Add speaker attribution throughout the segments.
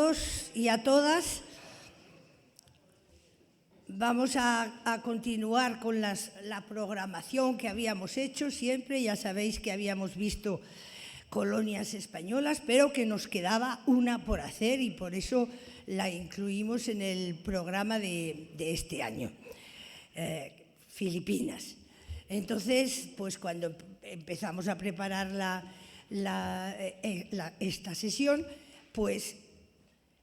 Speaker 1: todos y a todas. Vamos a continuar con la programación que habíamos hecho siempre. Ya sabéis que habíamos visto colonias españolas, pero que nos quedaba una por hacer y por eso la incluimos en el programa de este año, Filipinas. Entonces, pues cuando empezamos a preparar esta sesión, pues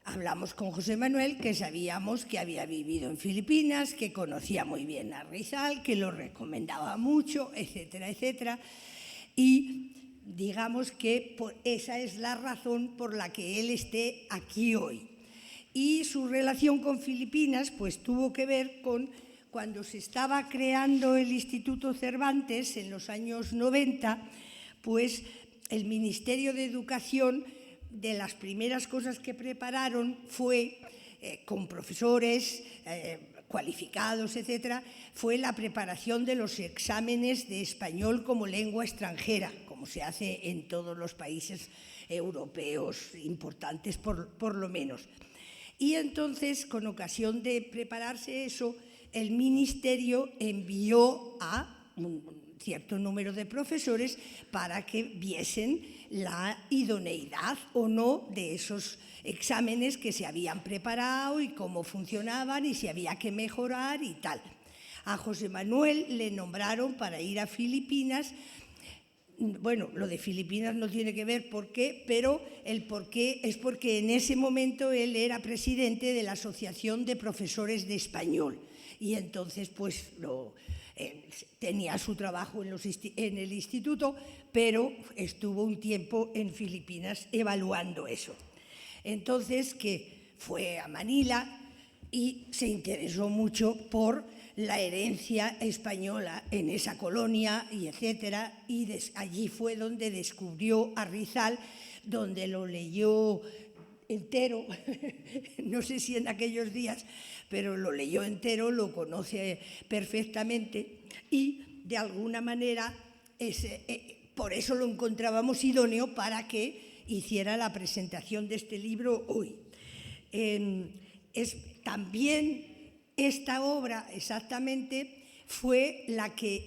Speaker 1: hablamos con José Manuel, que sabíamos que había vivido en Filipinas, que conocía muy bien a Rizal, que lo recomendaba mucho, etcétera, etcétera. Y digamos que esa es la razón por la que él esté aquí hoy. Y su relación con Filipinas pues tuvo que ver con cuando se estaba creando el Instituto Cervantes en los años 90, pues el Ministerio de Educación, de las primeras cosas que prepararon fue, con profesores cualificados, etcétera, fue la preparación de los exámenes de español como lengua extranjera, como se hace en todos los países europeos importantes, por lo menos. Y entonces, con ocasión de prepararse eso, el Ministerio envió a un cierto número de profesores para que viesen la idoneidad o no de esos exámenes que se habían preparado y cómo funcionaban y si había que mejorar y tal. A José Manuel le nombraron para ir a Filipinas. Bueno, lo de Filipinas no tiene que ver por qué, pero el por qué es porque en ese momento él era presidente de la Asociación de Profesores de Español y entonces pues tenía su trabajo en el instituto, pero estuvo un tiempo en Filipinas evaluando eso. Entonces, que fue a Manila y se interesó mucho por la herencia española en esa colonia y etcétera, y allí fue donde descubrió a Rizal, donde lo leyó entero, no sé si en aquellos días, pero lo leyó entero, lo conoce perfectamente y de alguna manera por eso lo encontrábamos idóneo para que hiciera la presentación de este libro hoy. También esta obra exactamente fue la que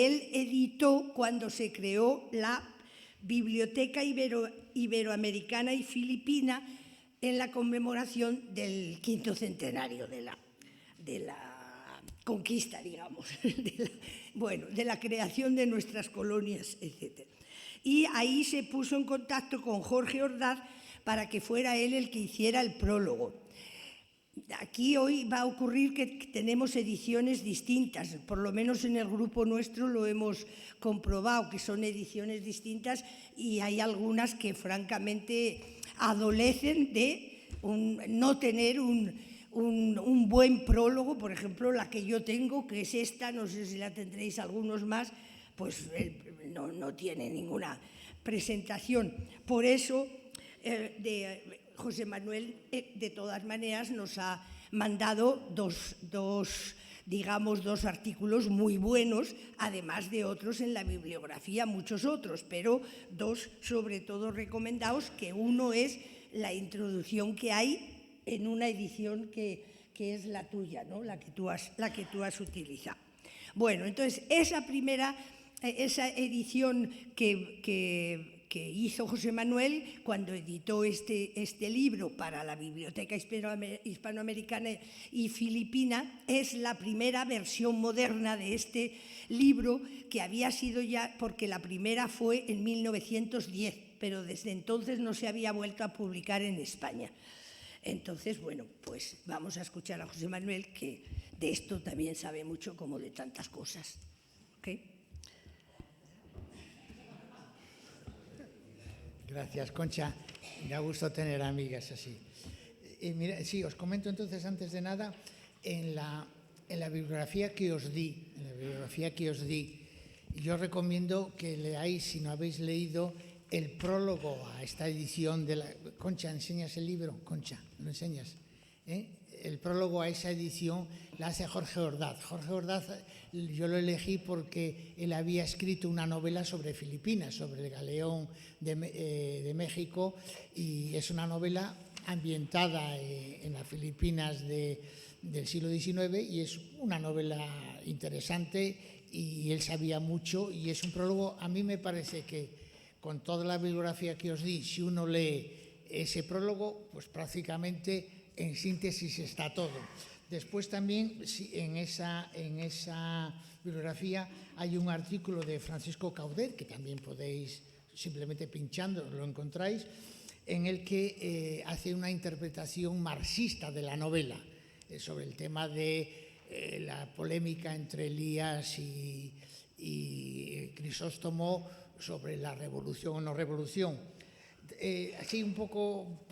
Speaker 1: él editó cuando se creó la Biblioteca Iberoamericana y Filipina en la conmemoración del 5º centenario de la conquista, digamos, de la creación de nuestras colonias, etc. Y ahí se puso en contacto con Jorge Ordaz para que fuera él el que hiciera el prólogo. Aquí hoy va a ocurrir que tenemos ediciones distintas, por lo menos en el grupo nuestro lo hemos comprobado, que son ediciones distintas y hay algunas que francamente adolecen de no tener un buen prólogo. Por ejemplo, la que yo tengo, que es esta, no sé si la tendréis algunos más, pues no tiene ninguna presentación. Por eso, José Manuel, de todas maneras, nos ha mandado dos artículos muy buenos, además de otros en la bibliografía, muchos otros, pero dos sobre todo recomendados, que uno es la introducción que hay en una edición que es la tuya, ¿no? la que tú has utilizado. Bueno, entonces, esa edición que hizo José Manuel cuando editó este libro para la Biblioteca Hispanoamericana y Filipina es la primera versión moderna de este libro, que había sido ya, porque la primera fue en 1910, pero desde entonces no se había vuelto a publicar en España. Entonces, bueno, pues vamos a escuchar a José Manuel, que de esto también sabe mucho, como de tantas cosas. ¿Okay?
Speaker 2: Gracias, Concha. Me da gusto tener amigas así. Mira, sí, os comento entonces, antes de nada, en la bibliografía que os di, yo recomiendo que leáis, si no habéis leído, el prólogo a esta edición de la... Concha, ¿enseñas el libro? Concha, ¿lo enseñas? El prólogo a esa edición la hace Jorge Ordaz. Jorge Ordaz yo lo elegí porque él había escrito una novela sobre Filipinas, sobre el galeón de México, y es una novela ambientada en las Filipinas del siglo XIX, y es una novela interesante, y él sabía mucho, y es un prólogo. A mí me parece que con toda la bibliografía que os di, si uno lee ese prólogo, pues prácticamente en síntesis está todo. Después también en esa bibliografía hay un artículo de Francisco Caudet, que también podéis, simplemente pinchando, lo encontráis, en el que hace una interpretación marxista de la novela, sobre el tema de la polémica entre Elías y Crisóstomo sobre la revolución o no revolución. Así un poco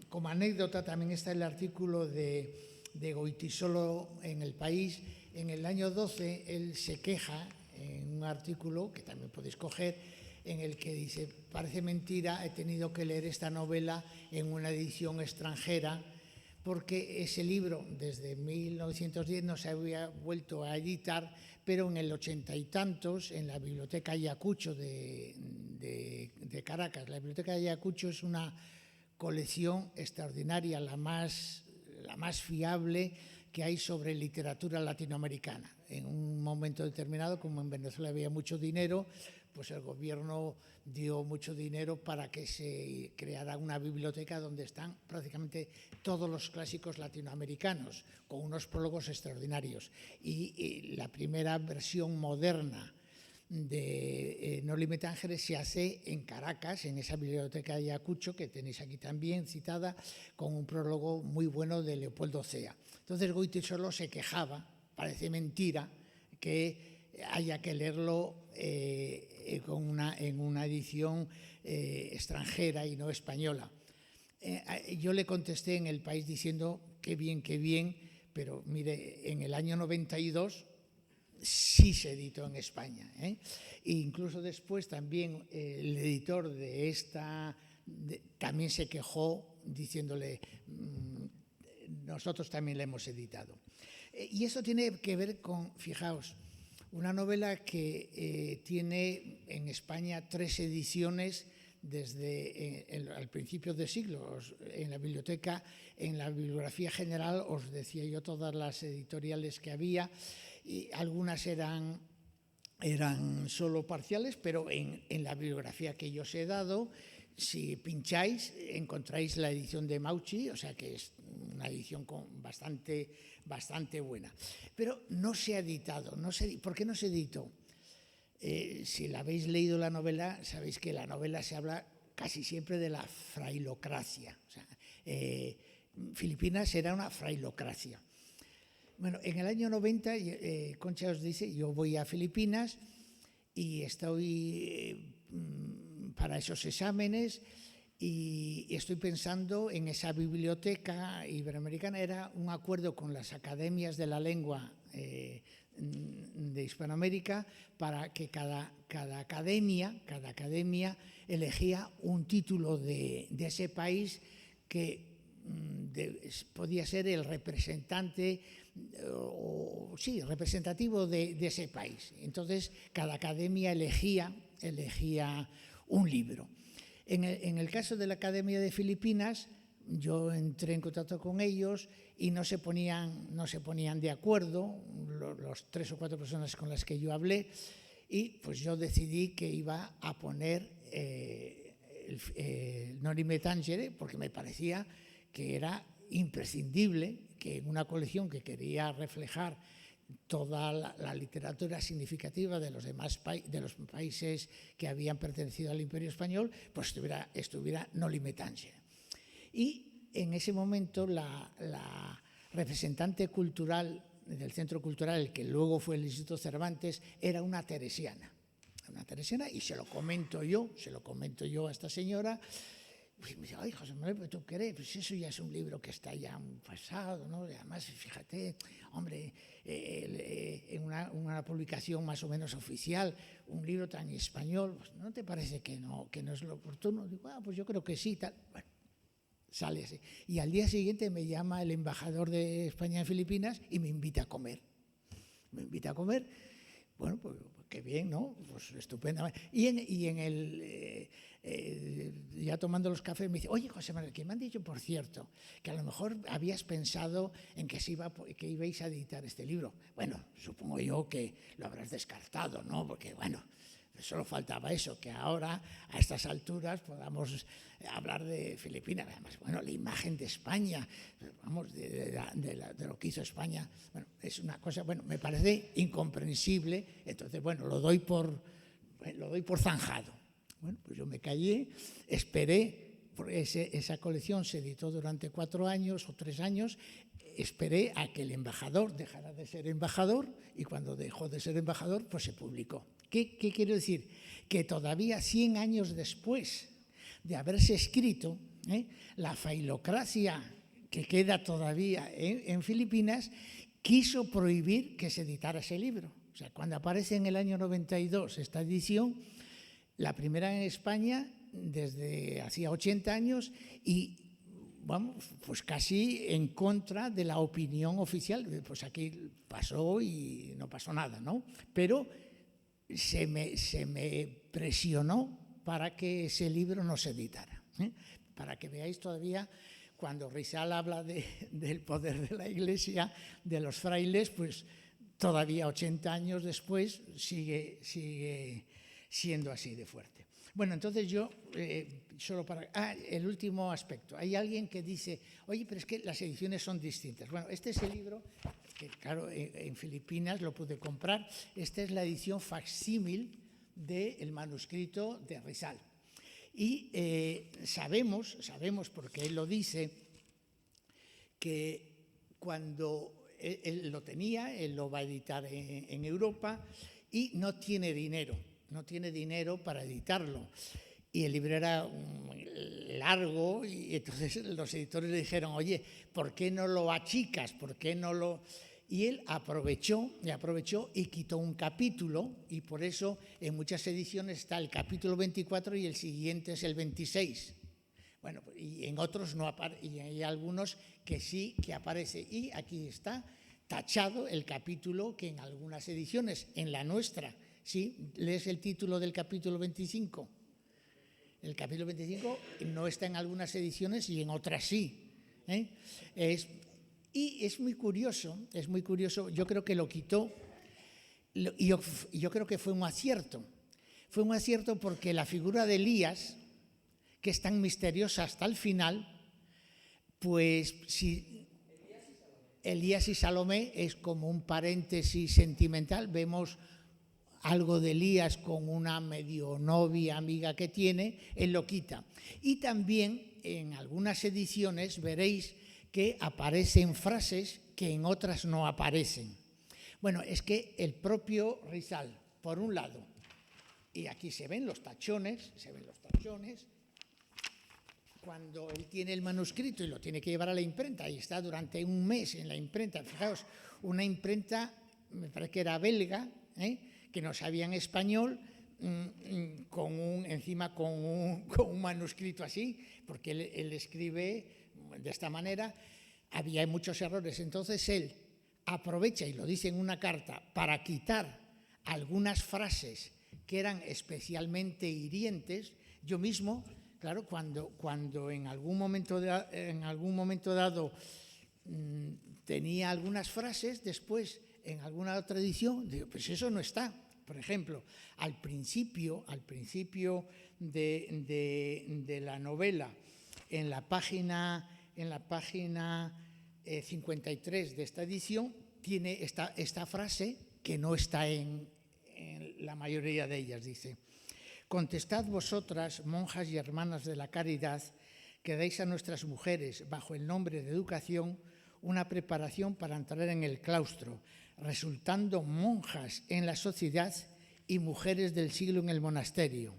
Speaker 2: como anécdota, también está el artículo de Goytisolo en El País. En el año 12 él se queja en un artículo que también podéis coger, en el que dice: parece mentira, he tenido que leer esta novela en una edición extranjera, porque ese libro desde 1910 no se había vuelto a editar, pero en el 80 y tantos, en la Biblioteca Ayacucho de Caracas. La Biblioteca Ayacucho es una colección extraordinaria, la más fiable que hay sobre literatura latinoamericana. En un momento determinado, como en Venezuela había mucho dinero, pues el gobierno dio mucho dinero para que se creara una biblioteca donde están prácticamente todos los clásicos latinoamericanos, con unos prólogos extraordinarios. Y la primera versión moderna de Noli Tangere se hace en Caracas, en esa biblioteca de Ayacucho, que tenéis aquí también citada, con un prólogo muy bueno de Leopoldo Cea. Entonces Goytisolo se quejaba: parece mentira que haya que leerlo en una edición extranjera y no española. Yo le contesté en El País diciendo: qué bien, pero mire, en el año 92 sí se editó en España, ¿eh? E incluso después también el editor de esta también se quejó diciéndole: nosotros también la hemos editado. Y eso tiene que ver con, fijaos, una novela que tiene en España 3 ediciones desde al principio del siglo. En la biblioteca, en la bibliografía general, os decía yo todas las editoriales que había, y algunas eran solo parciales, pero en la bibliografía que yo os he dado, si pincháis, encontráis la edición de Mauchi, o sea que es una edición bastante buena. Pero no se ha editado. ¿Por qué no se editó? Si la habéis leído la novela, sabéis que la novela se habla casi siempre de la frailocracia. O sea, Filipinas era una frailocracia. Bueno, en el año 90, Concha os dice, yo voy a Filipinas y estoy para esos exámenes y estoy pensando en esa biblioteca iberoamericana. Era un acuerdo con las academias de la lengua de Hispanoamérica para que cada academia elegía un título de ese país que podía ser el representante representativo de ese país. Entonces, cada academia elegía un libro. En el caso de la Academia de Filipinas, yo entré en contacto con ellos y no se ponían de acuerdo, los 3 o 4 personas con las que yo hablé, y pues yo decidí que iba a poner el Noli Tangere, porque me parecía que era imprescindible que en una colección que quería reflejar toda la literatura significativa de los demás de los países que habían pertenecido al Imperio Español, pues estuviera Noli Tangere. Y en ese momento la representante cultural del Centro Cultural, el que luego fue el Instituto Cervantes, era una teresiana, y se lo comento yo a esta señora. Y me dice: ay, José Manuel, ¿pero tú qué? Pues eso ya es un libro que está ya pasado, ¿no? Y además, fíjate, hombre, en una publicación más o menos oficial, un libro tan español, pues, ¿no te parece que no es lo oportuno? Digo: pues yo creo que sí, tal. Bueno, sale así. Y al día siguiente me llama el embajador de España en Filipinas y me invita a comer. Bueno, pues qué bien, ¿no? Pues estupendamente. Y en el, ya tomando los cafés, me dice, oye, José Manuel, que me han dicho, por cierto, que a lo mejor habías pensado en que ibais a editar este libro. Bueno, supongo yo que lo habrás descartado, ¿no? Porque, bueno, solo faltaba eso, que ahora, a estas alturas, podamos hablar de Filipinas. Además, bueno, la imagen de España, vamos, de lo que hizo España, bueno, es una cosa, bueno, me parece incomprensible. Entonces, bueno, lo doy por zanjado. Bueno, pues yo me callé, esperé, porque esa colección se editó durante 4 años o 3 años, esperé a que el embajador dejara de ser embajador y cuando dejó de ser embajador, pues se publicó. ¿Qué quiero decir? Que todavía 100 años después de haberse escrito, la failocracia que queda todavía en Filipinas quiso prohibir que se editara ese libro. O sea, cuando aparece en el año 92 esta edición, la primera en España desde hacía 80 años y vamos, pues casi en contra de la opinión oficial. Pues aquí pasó y no pasó nada, ¿no? Pero se me presionó para que ese libro no se editara. Para que veáis todavía, cuando Rizal habla del poder de la Iglesia, de los frailes, pues todavía 80 años después sigue siendo así de fuerte. Bueno, entonces yo, solo para... el último aspecto. Hay alguien que dice, oye, pero es que las ediciones son distintas. Bueno, este es el libro que, claro, en Filipinas lo pude comprar. Esta es la edición facsímil del manuscrito de Rizal. Y sabemos, porque él lo dice, que cuando él lo tenía, él lo va a editar en Europa y no tiene dinero para editarlo. Y el libro era largo y entonces los editores le dijeron, oye, ¿por qué no lo achicas? ¿Por qué no lo...? Y él aprovechó y quitó un capítulo y por eso en muchas ediciones está el capítulo 24 y el siguiente es el 26. Bueno, y en otros no aparece, y hay algunos que sí que aparece. Y aquí está tachado el capítulo que en algunas ediciones, en la nuestra, ¿sí? ¿Lees el título del capítulo 25? El capítulo 25 no está en algunas ediciones y en otras sí. Y es muy curioso, yo creo que lo quitó y yo creo que fue un acierto. Fue un acierto porque la figura de Elías, que es tan misteriosa hasta el final, pues si Elías y Salomé es como un paréntesis sentimental, vemos algo de Elías con una medio novia amiga que tiene, él lo quita. Y también en algunas ediciones veréis que aparecen frases que en otras no aparecen. Bueno, es que el propio Rizal, por un lado, y aquí se ven los tachones, cuando él tiene el manuscrito y lo tiene que llevar a la imprenta y está durante un mes en la imprenta, fijaos, una imprenta, me parece que era belga, que no sabía en español, encima con un manuscrito así, porque él escribe de esta manera, había muchos errores. Entonces él aprovecha, y lo dice en una carta, para quitar algunas frases que eran especialmente hirientes. Yo mismo, claro, cuando en algún momento dado tenía algunas frases, después en alguna otra edición, digo, pues eso no está. Por ejemplo, al principio de la novela, en la página 53 de esta edición, tiene esta frase que no está en la mayoría de ellas. Dice: contestad vosotras, monjas y hermanas de la caridad, que dais a nuestras mujeres, bajo el nombre de educación, una preparación para entrar en el claustro, resultando monjas en la sociedad y mujeres del siglo en el monasterio.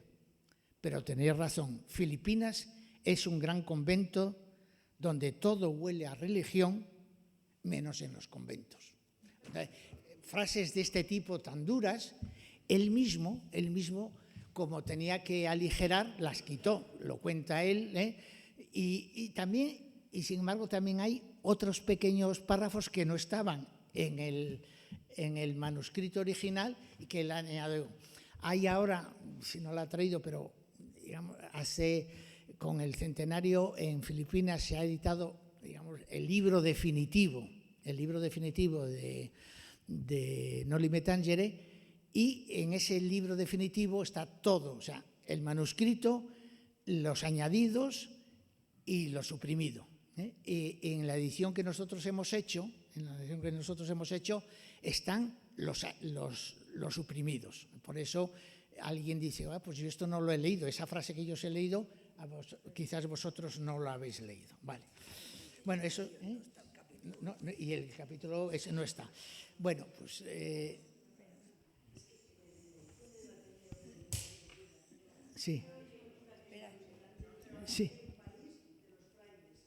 Speaker 2: Pero tenéis razón, Filipinas es un gran convento donde todo huele a religión, menos en los conventos. Frases de este tipo tan duras, él mismo, como tenía que aligerar, las quitó, lo cuenta él, y sin embargo también hay otros pequeños párrafos que no estaban en en el manuscrito original y que él añadió. Hay ahora, si no lo ha traído, pero digamos, con el centenario en Filipinas se ha editado, digamos, el libro definitivo de Noli Me Tangere, y en ese libro definitivo está todo, o sea, el manuscrito, los añadidos y lo suprimido. Y en la edición que nosotros hemos hecho, están los suprimidos. Por eso alguien dice, pues yo esto no lo he leído, esa frase que yo os he leído, quizás vosotros no lo habéis leído. Vale. Bueno, eso... No, y el capítulo ese no está. Bueno, pues... sí. Sí.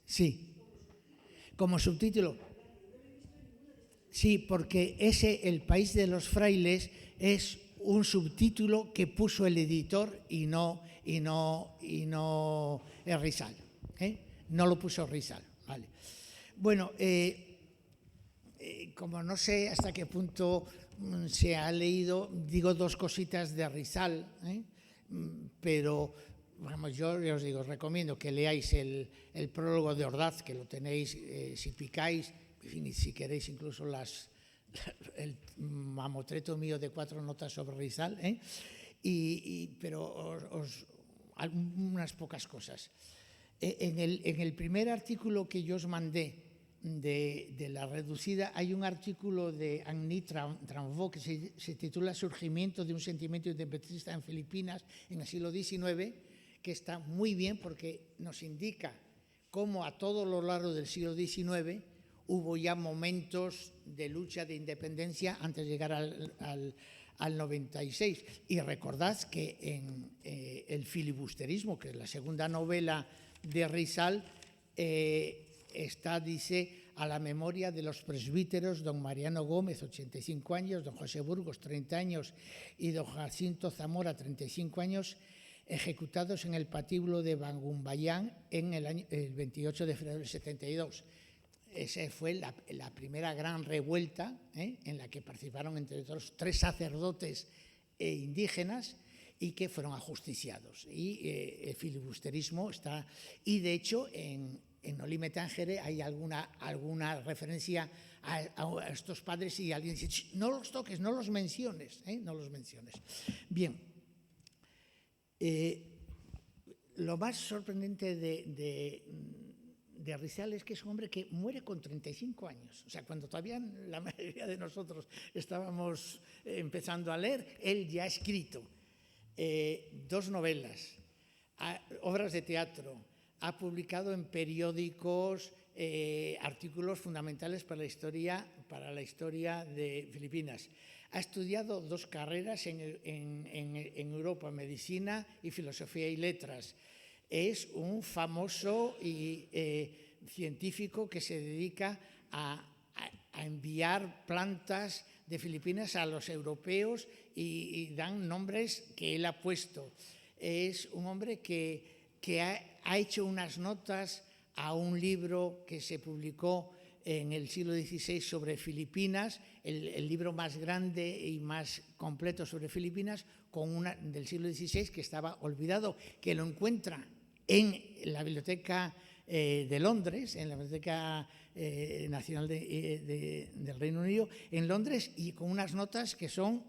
Speaker 2: Sí. Como subtítulo. Sí, porque el país de los frailes es un subtítulo que puso el editor y no Rizal. No lo puso Rizal. Vale. Bueno, como no sé hasta qué punto se ha leído, digo dos cositas de Rizal, pero vamos, yo os digo, os recomiendo que leáis el prólogo de Ordaz, que lo tenéis si picáis, si queréis incluso el mamotreto mío de 4 notas sobre Rizal, pero unas pocas cosas. En el primer artículo que yo os mandé de la reducida, hay un artículo de Agni Tranvaux que se titula Surgimiento de un sentimiento independentista en Filipinas en el siglo XIX, que está muy bien porque nos indica cómo a todo lo largo del siglo XIX hubo ya momentos de lucha de independencia antes de llegar al 96. Y recordad que en el filibusterismo, que es la segunda novela de Rizal, dice, a la memoria de los presbíteros don Mariano Gómez, 85 años, don José Burgos, 30 años, y don Jacinto Zamora, 35 años, ejecutados en el patíbulo de Bagumbayán en el 28 de febrero del 72. Esa fue la primera gran revuelta, en la que participaron, entre otros, 3 sacerdotes indígenas y que fueron ajusticiados. Y el filibusterismo está... Y, de hecho, en Noli Me Tangere hay alguna referencia a estos padres y alguien dice, no los toques, no los menciones, no los menciones. Bien. Lo más sorprendente de Rizal es que es un hombre que muere con 35 años. O sea, cuando todavía la mayoría de nosotros estábamos empezando a leer, él ya ha escrito 2 novelas, obras de teatro, ha publicado en periódicos artículos fundamentales para la historia de Filipinas. Ha estudiado 2 carreras en Europa, medicina y filosofía y letras. Es un famoso científico que se dedica a enviar plantas de Filipinas a los europeos y dan nombres que él ha puesto. Es un hombre que ha hecho unas notas a un libro que se publicó en el siglo XVI sobre Filipinas, el libro más grande y más completo sobre Filipinas, del siglo XVI, que estaba olvidado, que lo encuentra en la Biblioteca de Londres, en la Biblioteca Nacional del Reino Unido, en Londres, y con unas notas que son...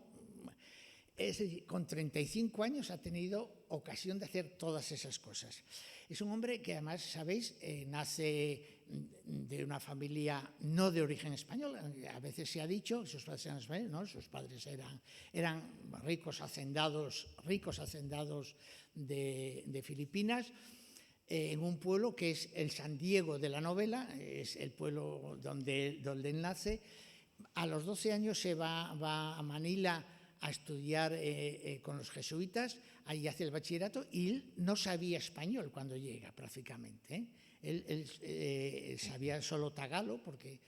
Speaker 2: Es decir, con 35 años ha tenido ocasión de hacer todas esas cosas. Es un hombre que, además, sabéis, nace de una familia no de origen español. A veces se ha dicho que sus padres eran españoles, no, sus padres eran ricos hacendados de Filipinas, en un pueblo que es el San Diego de la novela, es el pueblo donde él nace. A los 12 años se va a Manila a estudiar con los jesuitas, ahí hace el bachillerato, y él no sabía español cuando llega, prácticamente. Él sabía solo tagalo, porque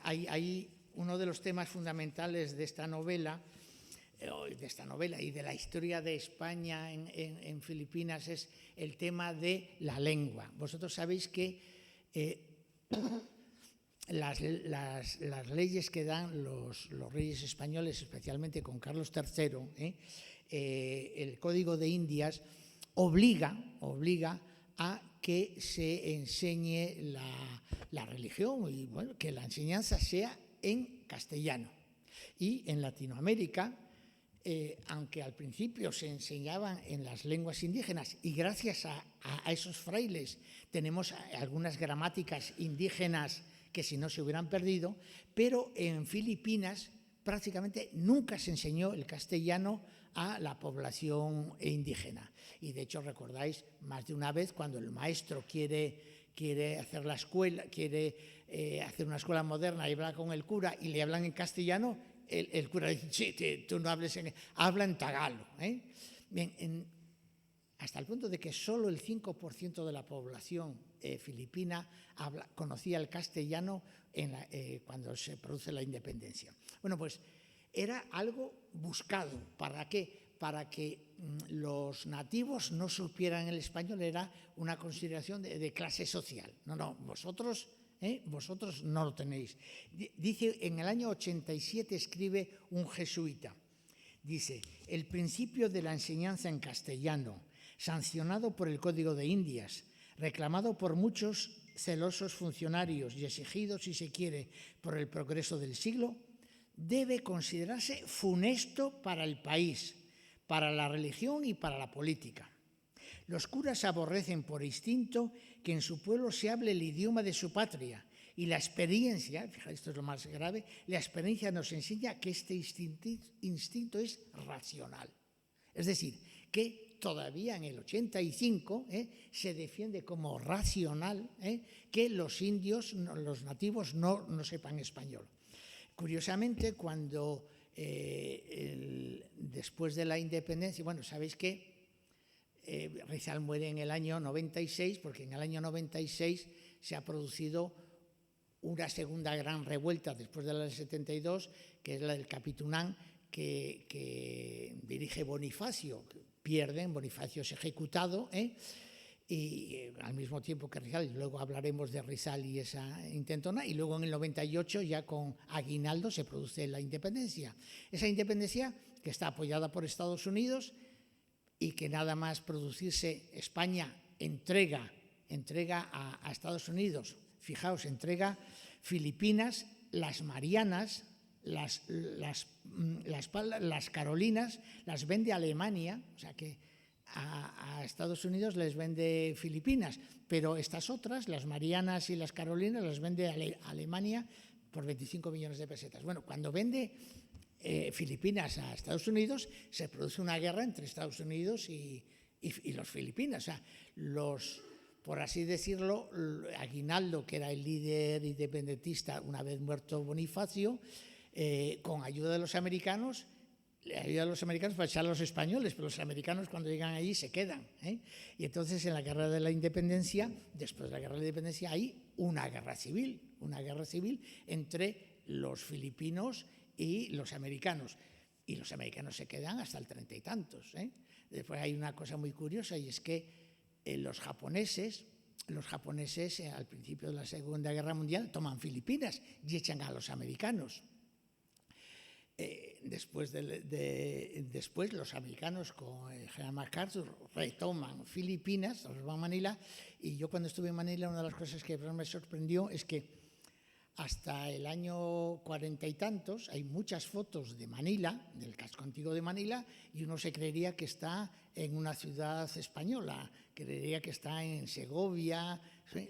Speaker 2: hay uno de los temas fundamentales de esta novela y de la historia de España en Filipinas es el tema de la lengua. Vosotros sabéis que las leyes que dan los reyes españoles, especialmente con Carlos III, el Código de Indias obliga a que se enseñe la religión y bueno, que la enseñanza sea en castellano. Y en Latinoamérica, aunque al principio se enseñaban en las lenguas indígenas y gracias a esos frailes tenemos algunas gramáticas indígenas que si no se hubieran perdido, pero en Filipinas prácticamente nunca se enseñó el castellano a la población indígena. Y de hecho recordáis más de una vez cuando el maestro quiere hacer la escuela, quiere hacer una escuela moderna y habla con el cura y le hablan en castellano, el cura dice, sí, tú no hables habla en tagalo. Bien, hasta el punto de que solo el 5% de la población filipina conocía el castellano cuando se produce la independencia. Bueno, pues era algo buscado. ¿Para qué? Para que los nativos no supieran el español, era una consideración de clase social. No, vosotros no lo tenéis. Dice, en el año 87 escribe un jesuita, dice, el principio de la enseñanza en castellano, sancionado por el Código de Indias, reclamado por muchos celosos funcionarios y exigido, si se quiere, por el progreso del siglo, debe considerarse funesto para el país, para la religión y para la política. Los curas aborrecen por instinto que en su pueblo se hable el idioma de su patria y la experiencia, fíjate, esto es lo más grave, la experiencia nos enseña que este instinto es racional. Es decir, que todavía en el 85 se defiende como racional que los indios, los nativos, no sepan español. Curiosamente, cuando después de la independencia, bueno, sabéis que Rizal muere en el año 96, porque en el año 96 se ha producido una segunda gran revuelta después de la del 72, que es la del Capitunán, que dirige Bonifacio. Bonifacio es ejecutado, y al mismo tiempo que Rizal, luego hablaremos de Rizal y esa intentona, y luego en el 98 ya con Aguinaldo se produce la independencia. Esa independencia que está apoyada por Estados Unidos y que nada más producirse España entrega a Estados Unidos, fijaos, entrega Filipinas, las Marianas, las Carolinas, las vende a Alemania, o sea que a Estados Unidos les vende Filipinas, pero estas otras, las Marianas y las Carolinas, las vende a Alemania por 25 millones de pesetas. Bueno, cuando vende Filipinas a Estados Unidos, se produce una guerra entre Estados Unidos y los Filipinas. O sea, por así decirlo, Aguinaldo, que era el líder independentista una vez muerto Bonifacio, con ayuda de los americanos, le ayuda a los americanos para echar a los españoles, pero los americanos cuando llegan allí se quedan. Y entonces en la guerra de la independencia, después de la guerra de la independencia, hay una guerra civil entre los filipinos y los americanos. Y los americanos se quedan hasta el 30 y tantos. Después hay una cosa muy curiosa y es que los japoneses al principio de la Segunda Guerra Mundial toman Filipinas y echan a los americanos. Después los americanos con el general MacArthur retoman Filipinas, retoman Manila, y yo cuando estuve en Manila una de las cosas que me sorprendió es que hasta el año 40 y tantos hay muchas fotos de Manila, del casco antiguo de Manila, y uno se creería que está en una ciudad española, creería que está en Segovia,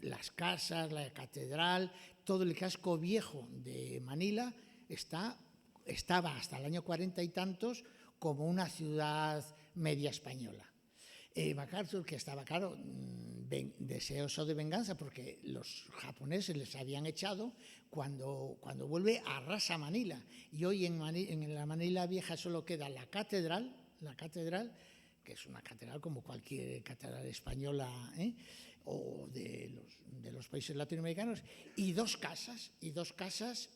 Speaker 2: las casas, la catedral, todo el casco viejo de Manila estaba hasta el año 40 y tantos como una ciudad media española. MacArthur, que estaba, claro, deseoso de venganza porque los japoneses les habían echado, cuando vuelve arrasa Manila. Y hoy en la Manila vieja solo queda la catedral, que es una catedral como cualquier catedral española o de los países latinoamericanos, y dos casas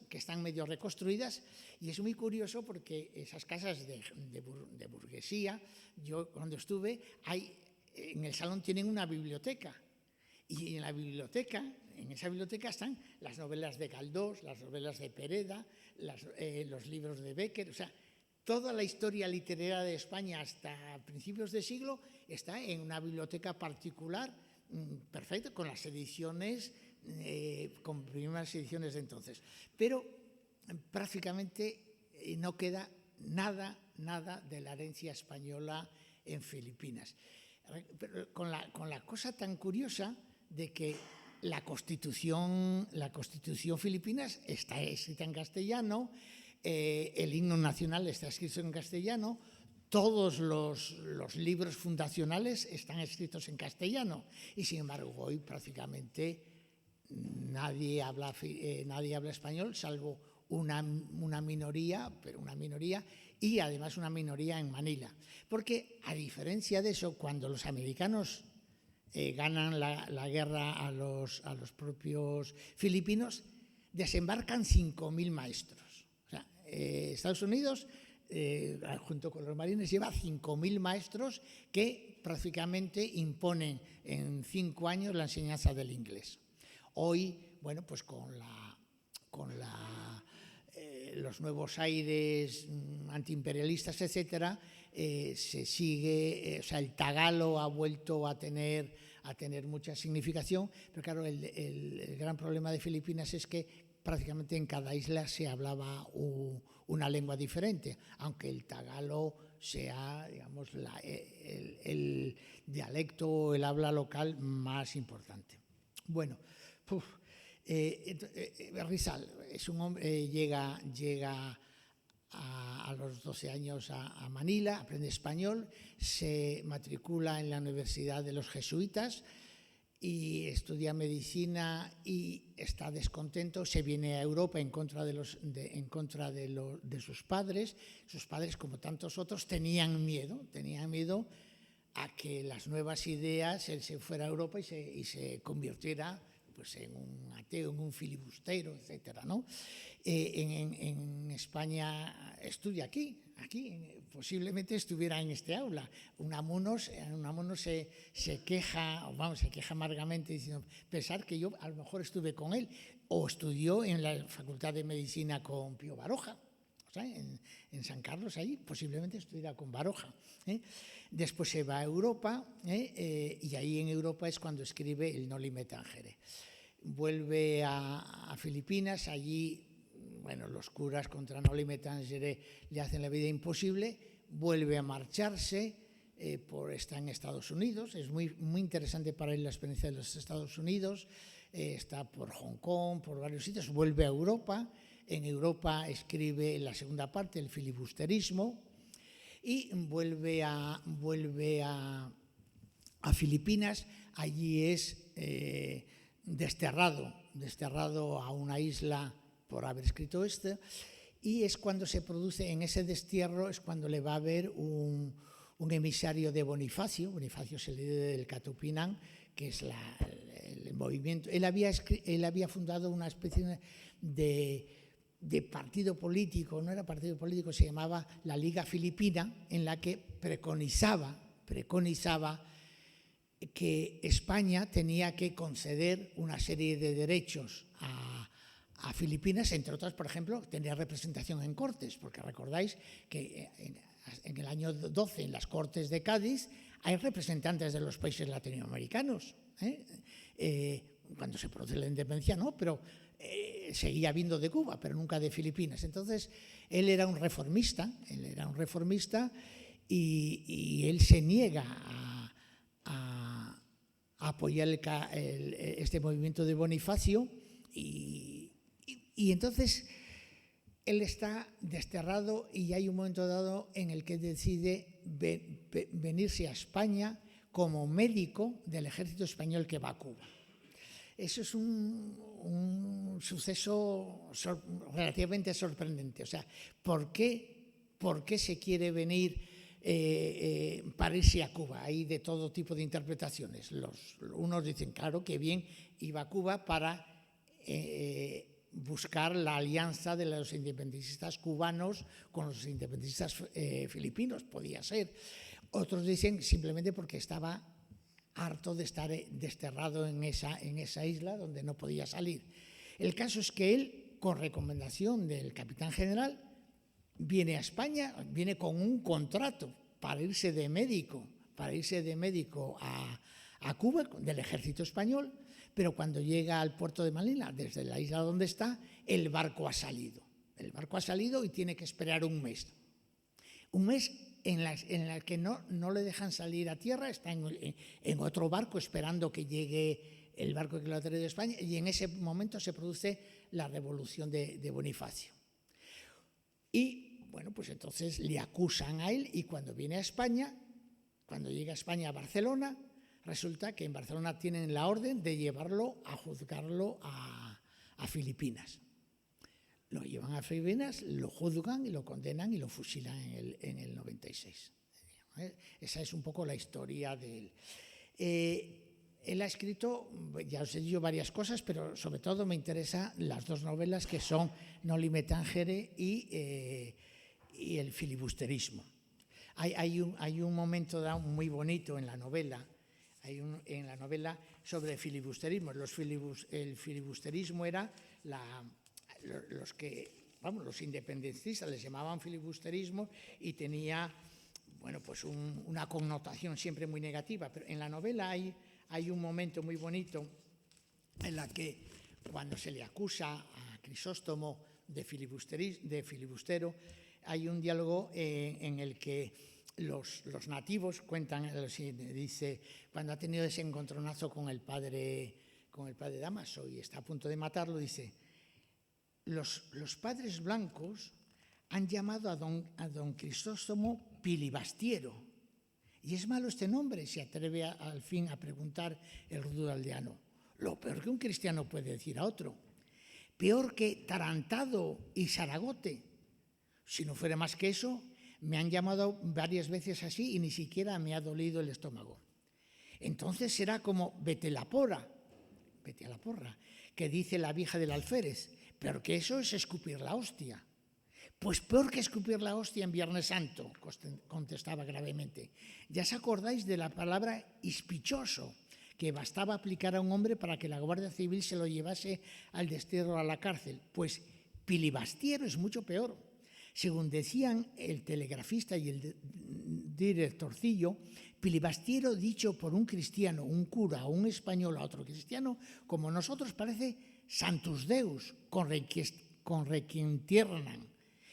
Speaker 2: que están medio reconstruidas. Y es muy curioso porque esas casas de burguesía, yo cuando estuve, en el salón tienen una biblioteca, y en la biblioteca, en esa biblioteca están las novelas de Galdós, las novelas de Pereda, los libros de Bécquer, o sea, toda la historia literaria de España hasta principios de siglo está en una biblioteca particular, perfecta, con las ediciones, con primeras ediciones de entonces. Pero prácticamente no queda nada de la herencia española en Filipinas. Pero con la cosa tan curiosa de que la Constitución Filipinas está escrita en castellano, el himno nacional está escrito en castellano, todos los libros fundacionales están escritos en castellano y sin embargo hoy prácticamente nadie habla español salvo una minoría, pero una minoría, y además una minoría en Manila. Porque a diferencia de eso, cuando los americanos ganan la guerra a los propios filipinos, desembarcan 5.000 maestros. O sea, Estados Unidos, junto con los marines, lleva 5.000 maestros que prácticamente imponen en 5 años la enseñanza del inglés. Hoy, bueno, pues con los nuevos aires antiimperialistas, etcétera, se sigue, o sea, el tagalo ha vuelto a tener mucha significación, pero claro, el gran problema de Filipinas es que prácticamente en cada isla se hablaba una lengua diferente, aunque el tagalo sea, digamos, el dialecto o el habla local más importante. Bueno, Rizal es un hombre, llega a los 12 años a Manila, aprende español, se matricula en la Universidad de los Jesuitas y estudia medicina y está descontento, se viene a Europa en contra de sus padres. Sus padres, como tantos otros, tenían miedo a que las nuevas ideas, él se fuera a Europa y se convirtiera pues en un ateo, en un filibustero, etcétera, ¿no? En España estudia aquí, posiblemente estuviera en este aula. Unamuno se queja amargamente diciendo, pensar que yo a lo mejor estuve con él, o estudió en la Facultad de Medicina con Pío Baroja, o sea, en San Carlos, ahí posiblemente estuviera con Baroja. Después se va a Europa, y ahí en Europa es cuando escribe el Noli Me Tangere. Vuelve a Filipinas, allí, bueno, los curas contra Noli Me Tangere le hacen la vida imposible, vuelve a marcharse, está en Estados Unidos, es muy interesante para él la experiencia de los Estados Unidos, está por Hong Kong, por varios sitios, vuelve a Europa, en Europa escribe la segunda parte, el filibusterismo, y vuelve a Filipinas, allí es desterrado a una isla por haber escrito esto, y es cuando se produce, en ese destierro, es cuando le va a ver un emisario de Bonifacio es el líder del Katipunan, que es el movimiento. Él había fundado una especie de partido político, no era partido político, se llamaba la Liga Filipina, en la que preconizaba que España tenía que conceder una serie de derechos a Filipinas, entre otras, por ejemplo, tenía representación en Cortes, porque recordáis que en el año 12, en las Cortes de Cádiz, hay representantes de los países latinoamericanos. Cuando se produce la independencia, no, pero seguía habiendo de Cuba, pero nunca de Filipinas. Entonces, él era un reformista y él se niega a apoyar este movimiento de Bonifacio y entonces él está desterrado y hay un momento dado en el que decide venirse a España como médico del ejército español que va a Cuba. Eso es un suceso relativamente sorprendente. O sea, ¿por qué se quiere venir para irse a Cuba? Hay de todo tipo de interpretaciones. Unos dicen, claro, que bien iba a Cuba para buscar la alianza de los independentistas cubanos con los independentistas filipinos, podía ser. Otros dicen simplemente porque estaba harto de estar desterrado en esa isla donde no podía salir. El caso es que él, con recomendación del capitán general, viene a España, viene con un contrato para irse de médico a Cuba del ejército español, pero cuando llega al puerto de Manila, desde la isla donde está, el barco ha salido. El barco ha salido y tiene que esperar un mes. Un mes en el que no le dejan salir a tierra, está en otro barco esperando que llegue el barco que lo ha traído de España, y en ese momento se produce la revolución de Bonifacio. Y bueno, pues entonces le acusan a él, y cuando viene a España, cuando llega a España, a Barcelona, resulta que en Barcelona tienen la orden de llevarlo a juzgarlo a Filipinas. Lo llevan a Filipinas, lo juzgan y lo condenan y lo fusilan en el 96. Esa es un poco la historia de él. Él ha escrito, ya os he dicho varias cosas, pero sobre todo me interesan las dos novelas que son Noli Me Tangere y El filibusterismo. Hay un momento dado muy bonito en la novela, sobre el filibusterismo. El filibusterismo era los independentistas les llamaban filibusterismo y tenía, bueno, pues una connotación siempre muy negativa. Pero en la novela hay un momento muy bonito en la que, cuando se le acusa a Crisóstomo de filibustero, hay un diálogo en el que los nativos cuentan, dice, cuando ha tenido ese encontronazo con el padre Dámaso y está a punto de matarlo, dice: los padres blancos han llamado a don Crisóstomo Pilibastiero. Y es malo este nombre, se atreve al fin a preguntar el rudo aldeano. Lo peor que un cristiano puede decir a otro. Peor que tarantado y zaragote. Si no fuera más que eso, me han llamado varias veces así y ni siquiera me ha dolido el estómago. Entonces será como vete a la porra, que dice la vieja del alférez. Pero que eso es escupir la hostia. Pues peor que escupir la hostia en Viernes Santo, contestaba gravemente. Ya os acordáis de la palabra ispichoso, que bastaba aplicar a un hombre para que la Guardia Civil se lo llevase al destierro a la cárcel. Pues pilibastiero es mucho peor. Según decían el telegrafista y el directorcillo, pilibastiero dicho por un cristiano, un cura o un español a otro cristiano, como nosotros, parece Santus Deus, con requintiernan.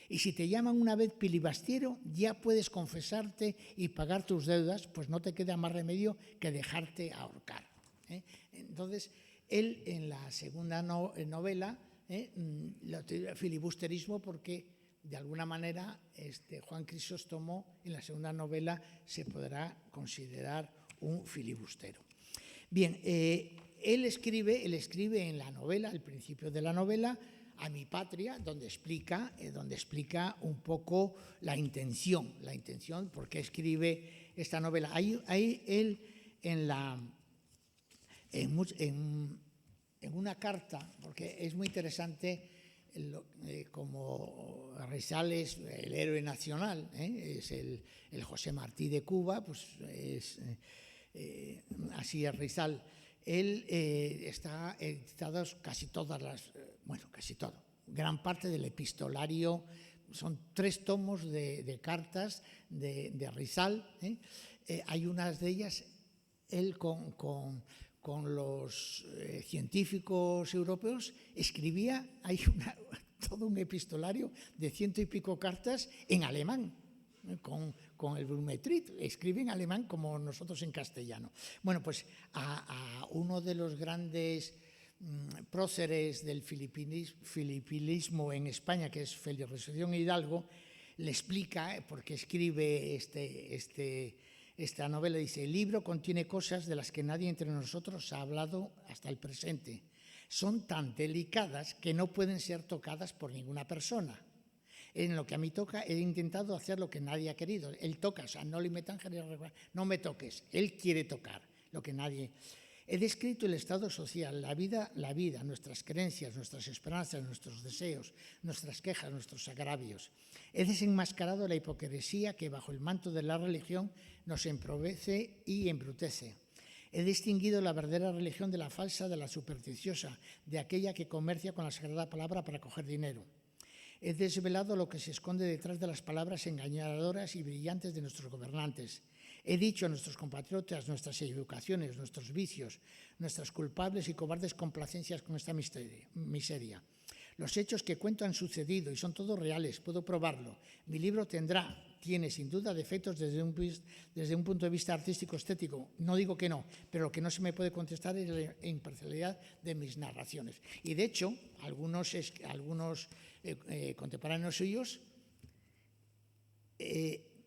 Speaker 2: Y si te llaman una vez pilibastiero, ya puedes confesarte y pagar tus deudas, pues no te queda más remedio que dejarte ahorcar. Entonces, él en la segunda novela, lo filibusterismo, porque de alguna manera Juan Crisóstomo en la segunda novela se podrá considerar un filibustero. Bien, él escribe en la novela, al principio de la novela, A mi patria, donde explica un poco la intención, por qué escribe esta novela. Ahí él en una carta, porque es muy interesante, como Rizal es el héroe nacional, es el José Martí de Cuba, pues es así es Rizal. Él está editado casi todo, gran parte del epistolario, son 3 tomos de cartas de Rizal. Hay unas de ellas, él con los científicos europeos escribía, hay todo un epistolario de 100 y pico cartas en alemán, con el Brumetrit, escribe en alemán como nosotros en castellano. Bueno, pues a uno de los grandes próceres del filipinismo en España, que es Félix Resurrección Hidalgo, le explica por qué escribe esta novela. Dice: el libro contiene cosas de las que nadie entre nosotros ha hablado hasta el presente. Son tan delicadas que no pueden ser tocadas por ninguna persona. En lo que a mí toca, he intentado hacer lo que nadie ha querido. Él toca, o sea, no le metan, no me toques. Él quiere tocar lo que nadie. He descrito el estado social, la vida, nuestras creencias, nuestras esperanzas, nuestros deseos, nuestras quejas, nuestros agravios. He desenmascarado la hipocresía que bajo el manto de la religión nos empobrece y embrutece. He distinguido la verdadera religión de la falsa, de la supersticiosa, de aquella que comercia con la sagrada palabra para coger dinero. He desvelado lo que se esconde detrás de las palabras engañadoras y brillantes de nuestros gobernantes. He dicho a nuestros compatriotas nuestras equivocaciones, nuestros vicios, nuestras culpables y cobardes complacencias con esta miseria. Los hechos que cuento han sucedido y son todos reales, puedo probarlo. Mi libro tiene sin duda defectos desde un punto de vista artístico-estético. No digo que no, pero lo que no se me puede contestar es la imparcialidad de mis narraciones. Y de hecho, algunos contemporáneos suyos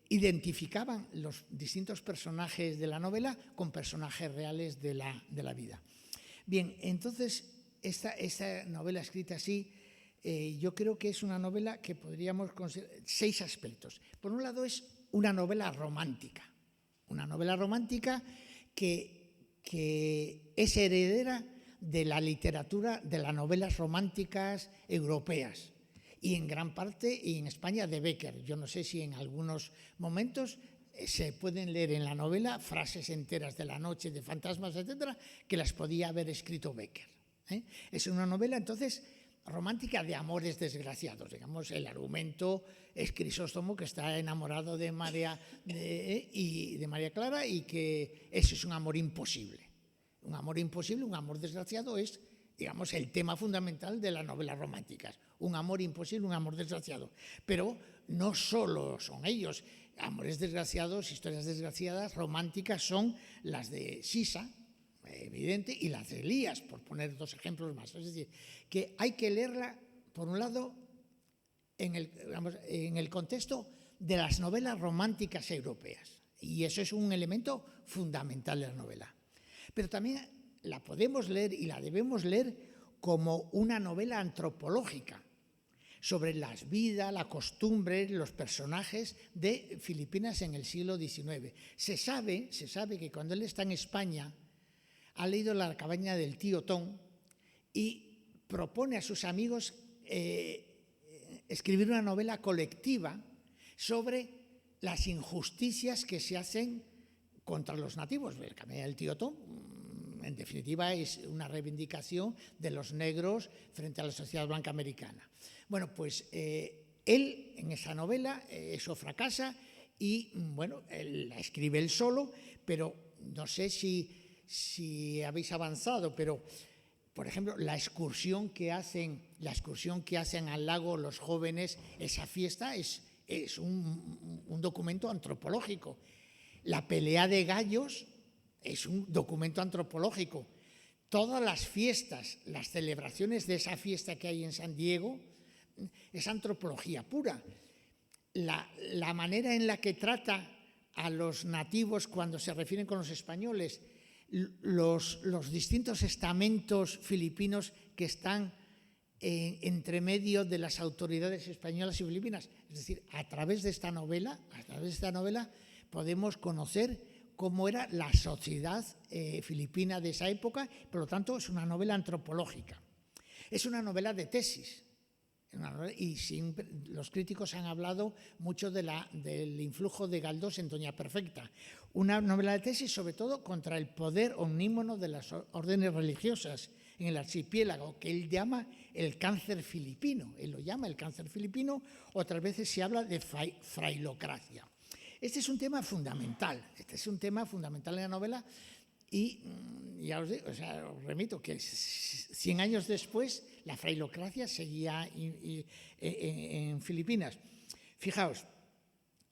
Speaker 2: identificaban los distintos personajes de la novela con personajes reales de la vida. Bien, entonces, esta novela escrita así, yo creo que es una novela que podríamos considerar 6 aspectos. Por un lado, es una novela romántica que es heredera de la literatura, de las novelas románticas europeas, y en gran parte, y en España, de Bécquer. Yo no sé si en algunos momentos se pueden leer en la novela frases enteras de La noche, de fantasmas, etcétera, que las podía haber escrito Bécquer. Es una novela, entonces, romántica de amores desgraciados. Digamos, el argumento es Crisóstomo, que está enamorado de María Clara, y que eso es un amor imposible. Un amor imposible, un amor desgraciado es, digamos, el tema fundamental de las novelas románticas. Un amor imposible, un amor desgraciado. Pero no solo son ellos. Amores desgraciados, historias desgraciadas, románticas, son las de Sisa, evidente, y las de Elías, por poner 2 ejemplos más. Es decir, que hay que leerla, por un lado, en el contexto de las novelas románticas europeas. Y eso es un elemento fundamental de la novela. Pero también la podemos leer y la debemos leer como una novela antropológica sobre las vidas, las costumbres, los personajes de Filipinas en el siglo XIX. Se sabe que cuando él está en España ha leído La cabaña del tío Tom y propone a sus amigos escribir una novela colectiva sobre las injusticias que se hacen contra los nativos. La cabaña del tío Tom, en definitiva, es una reivindicación de los negros frente a la sociedad blanca americana. Bueno, pues él, en esa novela, eso fracasa y, bueno, él la escribe él solo, pero no sé si habéis avanzado, pero, por ejemplo, la excursión que hacen al lago los jóvenes, esa fiesta es un documento antropológico. La pelea de gallos es un documento antropológico. Todas las fiestas, las celebraciones de esa fiesta que hay en San Diego, es antropología pura. La manera en la que trata a los nativos cuando se refieren con los españoles, los distintos estamentos filipinos que están entre medio de las autoridades españolas y filipinas. Es decir, a través de esta novela podemos conocer cómo era la sociedad filipina de esa época. Por lo tanto, es una novela antropológica. Es una novela de tesis. Y siempre, los críticos han hablado mucho del influjo de Galdós en Doña Perfecta. Una novela de tesis, sobre todo, contra el poder omnímono de las órdenes religiosas en el archipiélago, que él llama el cáncer filipino. Él lo llama el cáncer filipino, otras veces se habla de frailocracia. Este es un tema fundamental, en la novela, y ya os digo, os remito que 100 años después la frailocracia seguía en Filipinas. Fijaos,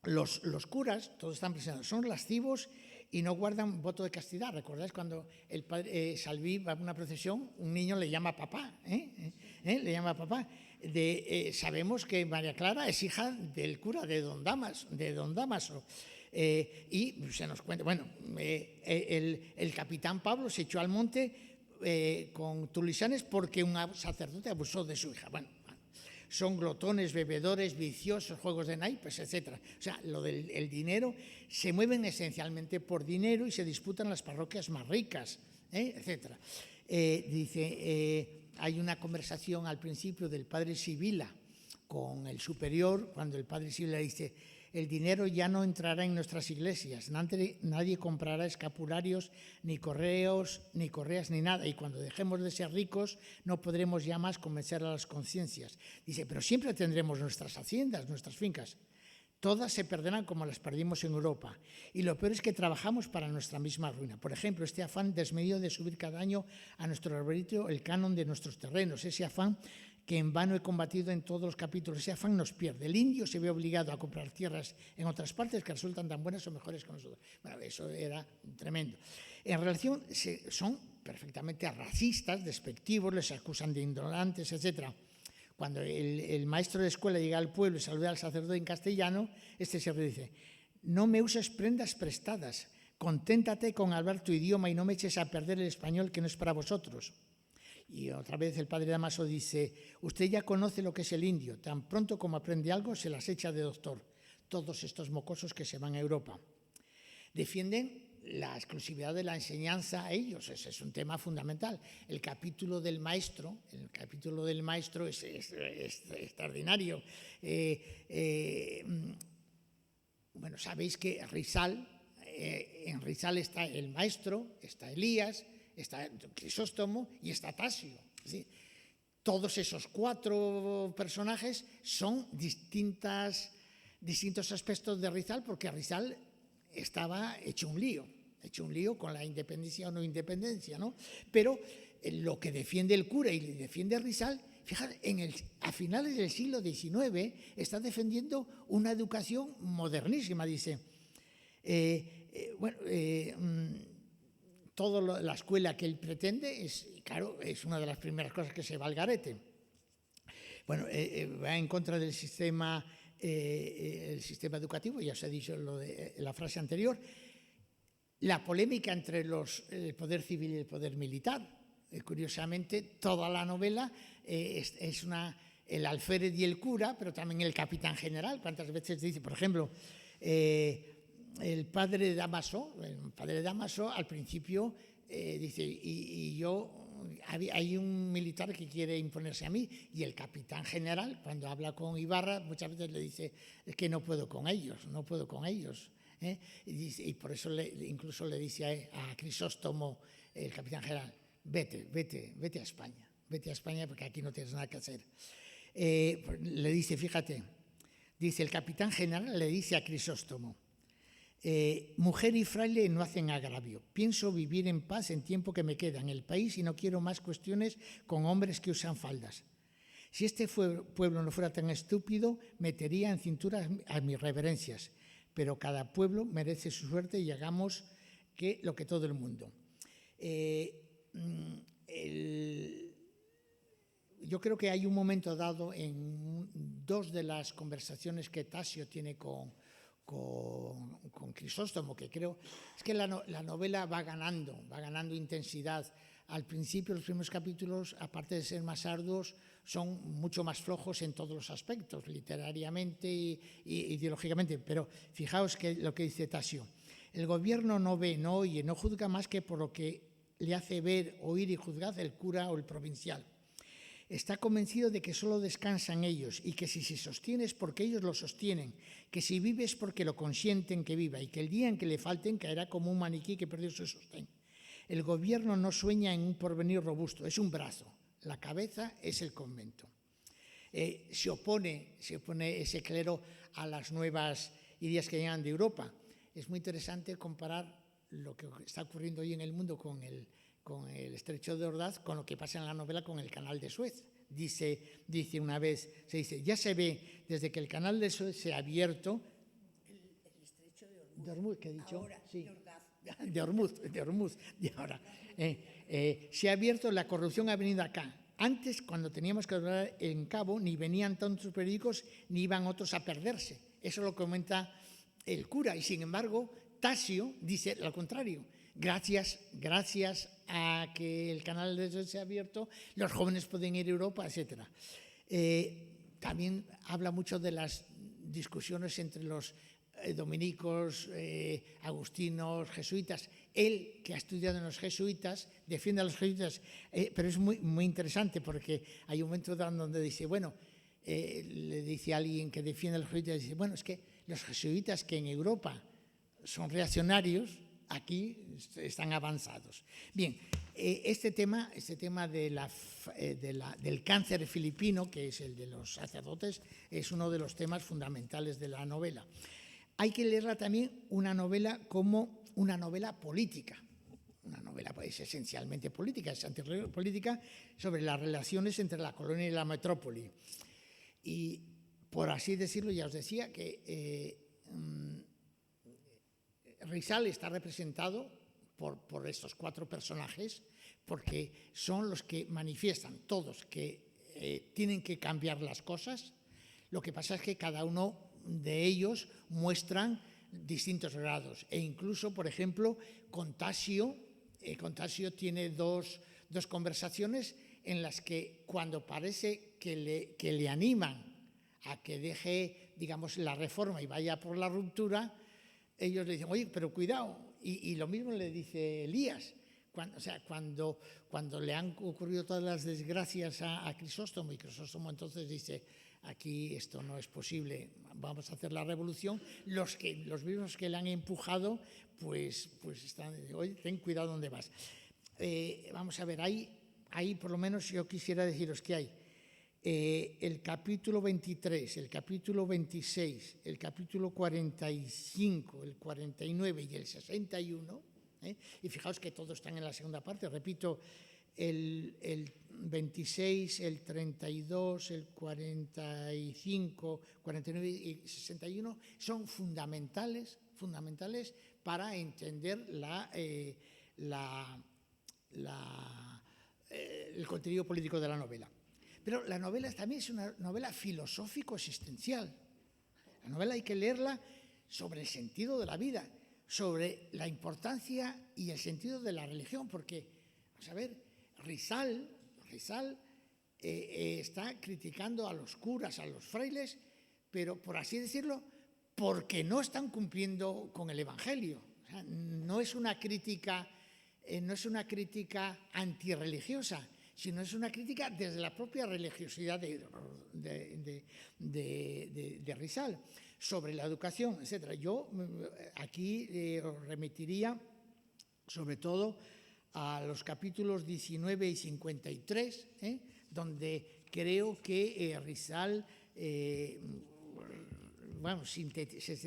Speaker 2: los curas, todos están presentes, son lascivos y no guardan voto de castidad. ¿Recordáis cuando el padre Salví va a una procesión, un niño le llama papá? Le llama papá. Sabemos que María Clara es hija del cura de Don Dámaso. Y se nos cuenta, bueno, el capitán Pablo se echó al monte con tulisanes porque un sacerdote abusó de su hija. Bueno, son glotones, bebedores, viciosos, juegos de naipes, etc. O sea, lo del dinero, se mueven esencialmente por dinero y se disputan las parroquias más ricas, etc. Hay una conversación al principio del padre Sibila con el superior, cuando el padre Sibila dice: El dinero ya no entrará en nuestras iglesias, nadie comprará escapularios, ni correos, ni correas, ni nada. Y cuando dejemos de ser ricos, no podremos ya más convencer a las conciencias. Dice, pero siempre tendremos nuestras haciendas, nuestras fincas. Todas se perderán como las perdimos en Europa. Y lo peor es que trabajamos para nuestra misma ruina. Por ejemplo, este afán desmedido de subir cada año a nuestro arborío el canon de nuestros terrenos, ese afán que en vano he combatido en todos los capítulos, ese afán nos pierde. El indio se ve obligado a comprar tierras en otras partes que resultan tan buenas o mejores que nosotros. Bueno, eso era tremendo. En relación, son perfectamente racistas, despectivos, les acusan de indolentes, etcétera. Cuando el maestro de escuela llega al pueblo y saluda al sacerdote en castellano, este siempre dice, no me uses prendas prestadas, conténtate con hablar tu idioma y no me eches a perder el español que no es para vosotros. Y otra vez el padre Damaso dice, usted ya conoce lo que es el indio, tan pronto como aprende algo se las echa de doctor. Todos estos mocosos que se van a Europa. Defienden la exclusividad de la enseñanza a ellos, ese es un tema fundamental. El capítulo del maestro es extraordinario. Bueno, sabéis que en Rizal está el maestro, está Elías, está Crisóstomo y está Tasio. ¿Sí? Todos esos 4 personajes son distintos aspectos de Rizal, porque Rizal estaba hecho un lío con la independencia o no independencia, ¿no? Pero lo que defiende el cura y defiende Rizal, fíjate, a finales del siglo XIX está defendiendo una educación modernísima, dice. Toda la escuela que él pretende es una de las primeras cosas que se va al garete. Bueno, va en contra del sistema, el sistema educativo, ya os he dicho la frase anterior. La polémica entre el poder civil y el poder militar. Curiosamente, toda la novela es el alférez y el cura, pero también el capitán general. ¿Cuántas veces dice, por ejemplo, el padre Damaso al principio dice, hay un militar que quiere imponerse a mí, y el capitán general, cuando habla con Ibarra, muchas veces le dice, es que no puedo con ellos. Y por eso incluso le dice a Crisóstomo, el capitán general, vete a España porque aquí no tienes nada que hacer. Le dice, fíjate, dice el capitán general, le dice a Crisóstomo, mujer y fraile no hacen agravio. Pienso vivir en paz en tiempo que me queda en el país y no quiero más cuestiones con hombres que usan faldas. Si este pueblo no fuera tan estúpido, metería en cintura a mis reverencias. Pero cada pueblo merece su suerte y hagamos lo que todo el mundo. Yo creo que hay un momento dado en 2 de las conversaciones que Tasio tiene con Crisóstomo, que creo es que la novela va ganando intensidad. Al principio, los primeros capítulos, aparte de ser más arduos, son mucho más flojos en todos los aspectos, literariamente y ideológicamente. Pero fijaos lo que dice Tasio. El gobierno no ve, no oye, no juzga más que por lo que le hace ver, oír y juzgar el cura o el provincial. Está convencido de que solo descansan ellos y que si se sostiene es porque ellos lo sostienen, que si vive es porque lo consienten que viva y que el día en que le falten caerá como un maniquí que perdió su sostén. El gobierno no sueña en un porvenir robusto, es un brazo, la cabeza es el convento. Se opone ese clero a las nuevas ideas que llegan de Europa. Es muy interesante comparar lo que está ocurriendo hoy en el mundo con el Estrecho de Ordaz, con lo que pasa en la novela con el Canal de Suez. Dice una vez, ya se ve desde que el Canal de Suez se ha abierto. El Estrecho de Hormuz, ¿qué he dicho?
Speaker 1: Ahora,
Speaker 2: sí.
Speaker 1: de Orgaz.
Speaker 2: De Hormuz. Y ahora, se ha abierto, la corrupción ha venido acá. Antes, cuando teníamos que hablar en Cabo, ni venían tantos periódicos, ni iban otros a perderse. Eso lo comenta el cura. Y sin embargo, Tasio dice lo contrario. Gracias a que el canal de Suez se ha abierto, los jóvenes pueden ir a Europa, etc. También habla mucho de las discusiones entre los dominicos, agustinos, jesuitas. Él, que ha estudiado en los jesuitas, defiende a los jesuitas, pero es muy, muy interesante porque hay un momento donde dice, le dice a alguien que defiende a los jesuitas, dice, bueno, es que los jesuitas, que en Europa son reaccionarios, aquí están avanzados. Bien, este tema del cáncer filipino, que es el de los sacerdotes, es uno de los temas fundamentales de la novela. Hay que leerla también una novela como una novela política. Una novela es esencialmente política, es antipolítica, sobre las relaciones entre la colonia y la metrópoli. Y por así decirlo, ya os decía que Rizal está representado por estos 4 personajes, porque son los que manifiestan todos que tienen que cambiar las cosas. Lo que pasa es que cada uno de ellos muestran distintos grados, e incluso, por ejemplo, Contasio tiene dos conversaciones en las que, cuando parece que le animan a que deje, digamos, la reforma y vaya por la ruptura, ellos le dicen, oye, pero cuidado. Y lo mismo le dice Elías. Cuando le han ocurrido todas las desgracias a Crisóstomo, y Crisóstomo entonces dice, aquí esto no es posible, vamos a hacer la revolución, los mismos que le han empujado, pues están, oye, ten cuidado donde vas. Vamos a ver, ahí por lo menos yo quisiera deciros que hay el capítulo 23, el capítulo 26, el capítulo 45, el 49 y el 61, y fijaos que todos están en la segunda parte, repito, el 26, el 32, el 45, 49 y 61 son fundamentales para entender el contenido político de la novela. Pero la novela también es una novela filosófico-existencial. La novela hay que leerla sobre el sentido de la vida, sobre la importancia y el sentido de la religión, porque, vamos a ver, Rizal está criticando a los curas, a los frailes, pero, por así decirlo, porque no están cumpliendo con el Evangelio. O sea, no es una crítica antirreligiosa, sino es una crítica desde la propia religiosidad de Rizal, sobre la educación, etc. Yo aquí os remitiría sobre todo a los capítulos 19 y 53, donde creo que Rizal, se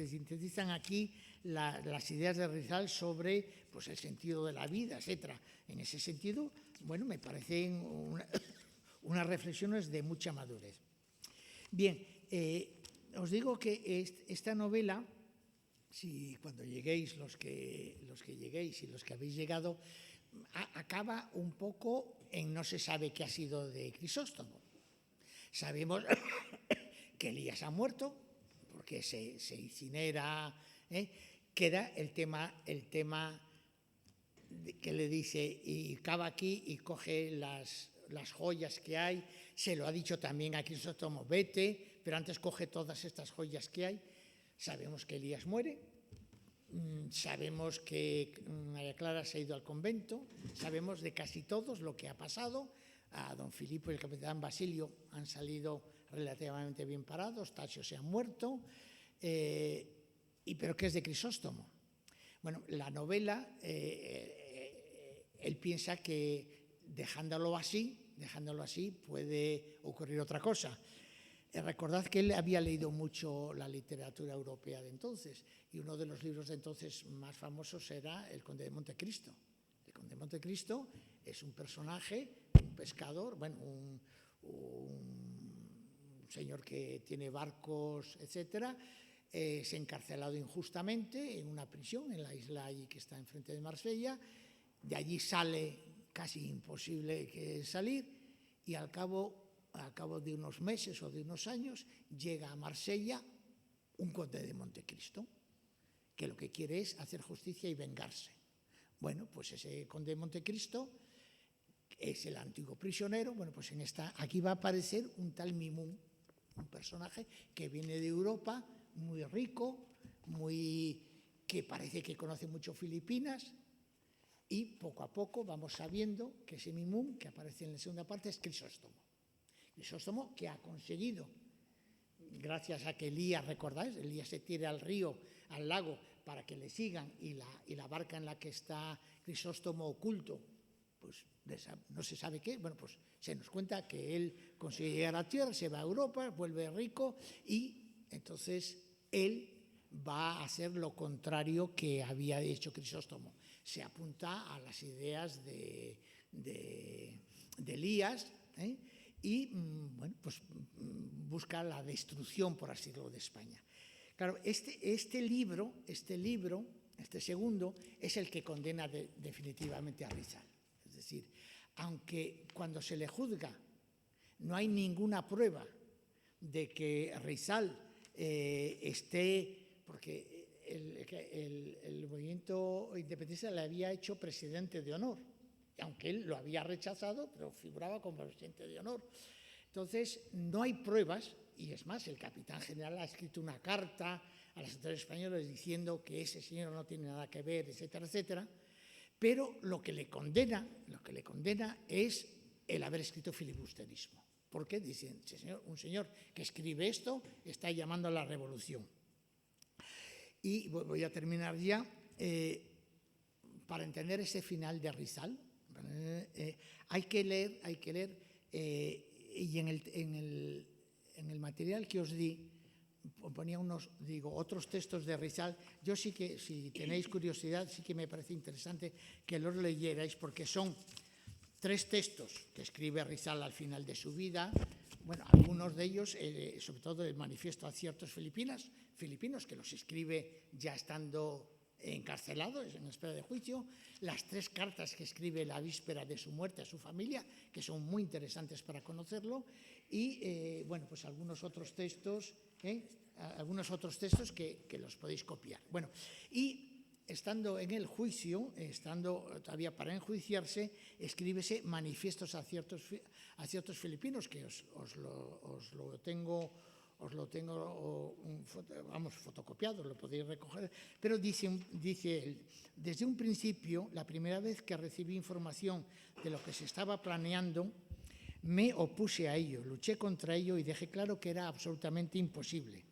Speaker 2: sintetizan aquí las ideas de Rizal sobre, pues, el sentido de la vida, etc. En ese sentido, bueno, me parecen unas reflexiones de mucha madurez. Bien, os digo que esta novela, si cuando lleguéis, los que lleguéis y los que habéis llegado, acaba un poco en no se sabe qué ha sido de Crisóstomo. Sabemos que Elías ha muerto, porque se incinera, queda el tema que le dice, y cava aquí y coge las joyas que hay. Se lo ha dicho también a Crisóstomo, vete, pero antes coge todas estas joyas que hay. Sabemos que Elías muere, sabemos que María Clara se ha ido al convento, sabemos de casi todos lo que ha pasado. A don Filipo y el capitán Basilio han salido relativamente bien parados, Tasio se ha muerto, pero ¿qué es de Crisóstomo? Bueno, la novela, él piensa que dejándolo así puede ocurrir otra cosa. Recordad que él había leído mucho la literatura europea de entonces, y uno de los libros de entonces más famosos era El Conde de Montecristo. El Conde de Montecristo es un personaje, un pescador, bueno, un señor que tiene barcos, etcétera, es encarcelado injustamente en una prisión en la isla allí que está enfrente de Marsella. De allí sale casi imposible salir, y al cabo de unos meses o de unos años llega a Marsella un conde de Montecristo que lo que quiere es hacer justicia y vengarse. Bueno, pues ese conde de Montecristo es el antiguo prisionero. Bueno, pues aquí va a aparecer un tal Mimún, un personaje que viene de Europa, muy rico, que parece que conoce mucho Filipinas, y poco a poco vamos sabiendo que ese Mimún, que aparece en la segunda parte, es Crisóstomo. Crisóstomo, que ha conseguido gracias a que Elías, ¿recordáis? Elías se tira al río, al lago, para que le sigan, y la barca en la que está Crisóstomo oculto, pues no se sabe qué, bueno, pues se nos cuenta que él consigue llegar a tierra, se va a Europa, vuelve rico, y entonces él va a hacer lo contrario que había hecho Crisóstomo. Se apunta a las ideas de Elías, y bueno, pues busca la destrucción, por así decirlo, de España. Claro, este libro, este segundo, es el que condena definitivamente a Rizal. Es decir, aunque cuando se le juzga no hay ninguna prueba de que Rizal esté, porque el movimiento independentista le había hecho presidente de honor, aunque él lo había rechazado, pero figuraba como presidente de honor. Entonces, no hay pruebas, y es más, el capitán general ha escrito una carta a las autoridades españolas diciendo que ese señor no tiene nada que ver, etcétera, etcétera, pero lo que le condena es el haber escrito filibusterismo. Porque dicen, un señor que escribe esto está llamando a la revolución. Y voy a terminar ya. Para entender ese final de Rizal, hay que leer, y en el material que os di, ponía otros textos de Rizal. Yo sí que, si tenéis curiosidad, sí que me parece interesante que los leyerais, porque son 3 textos que escribe Rizal al final de su vida. Bueno, algunos de ellos, sobre todo el manifiesto a ciertos filipinos, que los escribe ya estando encarcelado, en espera de juicio, las 3 cartas que escribe la víspera de su muerte a su familia, que son muy interesantes para conocerlo, y bueno, pues algunos otros textos que los podéis copiar. Bueno, y estando en el juicio, estando todavía para enjuiciarse, escríbese manifiestos a ciertos filipinos, que os lo tengo fotocopiado, lo podéis recoger, pero dice él: desde un principio, la primera vez que recibí información de lo que se estaba planeando, me opuse a ello, luché contra ello y dejé claro que era absolutamente imposible.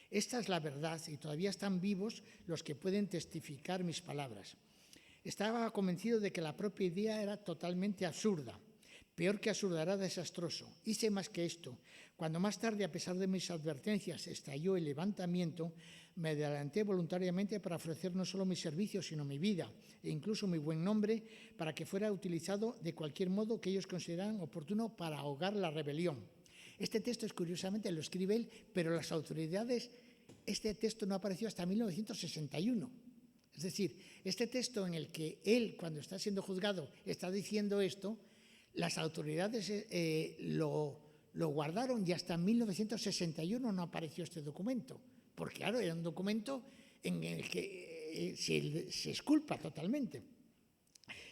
Speaker 2: Esta es la verdad y todavía están vivos los que pueden testificar mis palabras. Estaba convencido de que la propia idea era totalmente absurda. Peor que absurda, era desastroso. Hice más que esto. Cuando más tarde, a pesar de mis advertencias, estalló el levantamiento, me adelanté voluntariamente para ofrecer no solo mis servicios, sino mi vida e incluso mi buen nombre, para que fuera utilizado de cualquier modo que ellos consideraran oportuno para ahogar la rebelión. Este texto, curiosamente, lo escribe él, pero las autoridades, este texto no apareció hasta 1961. Es decir, este texto en el que él, cuando está siendo juzgado, está diciendo esto, las autoridades lo guardaron y hasta 1961 no apareció este documento, porque claro, era un documento en el que se exculpa totalmente.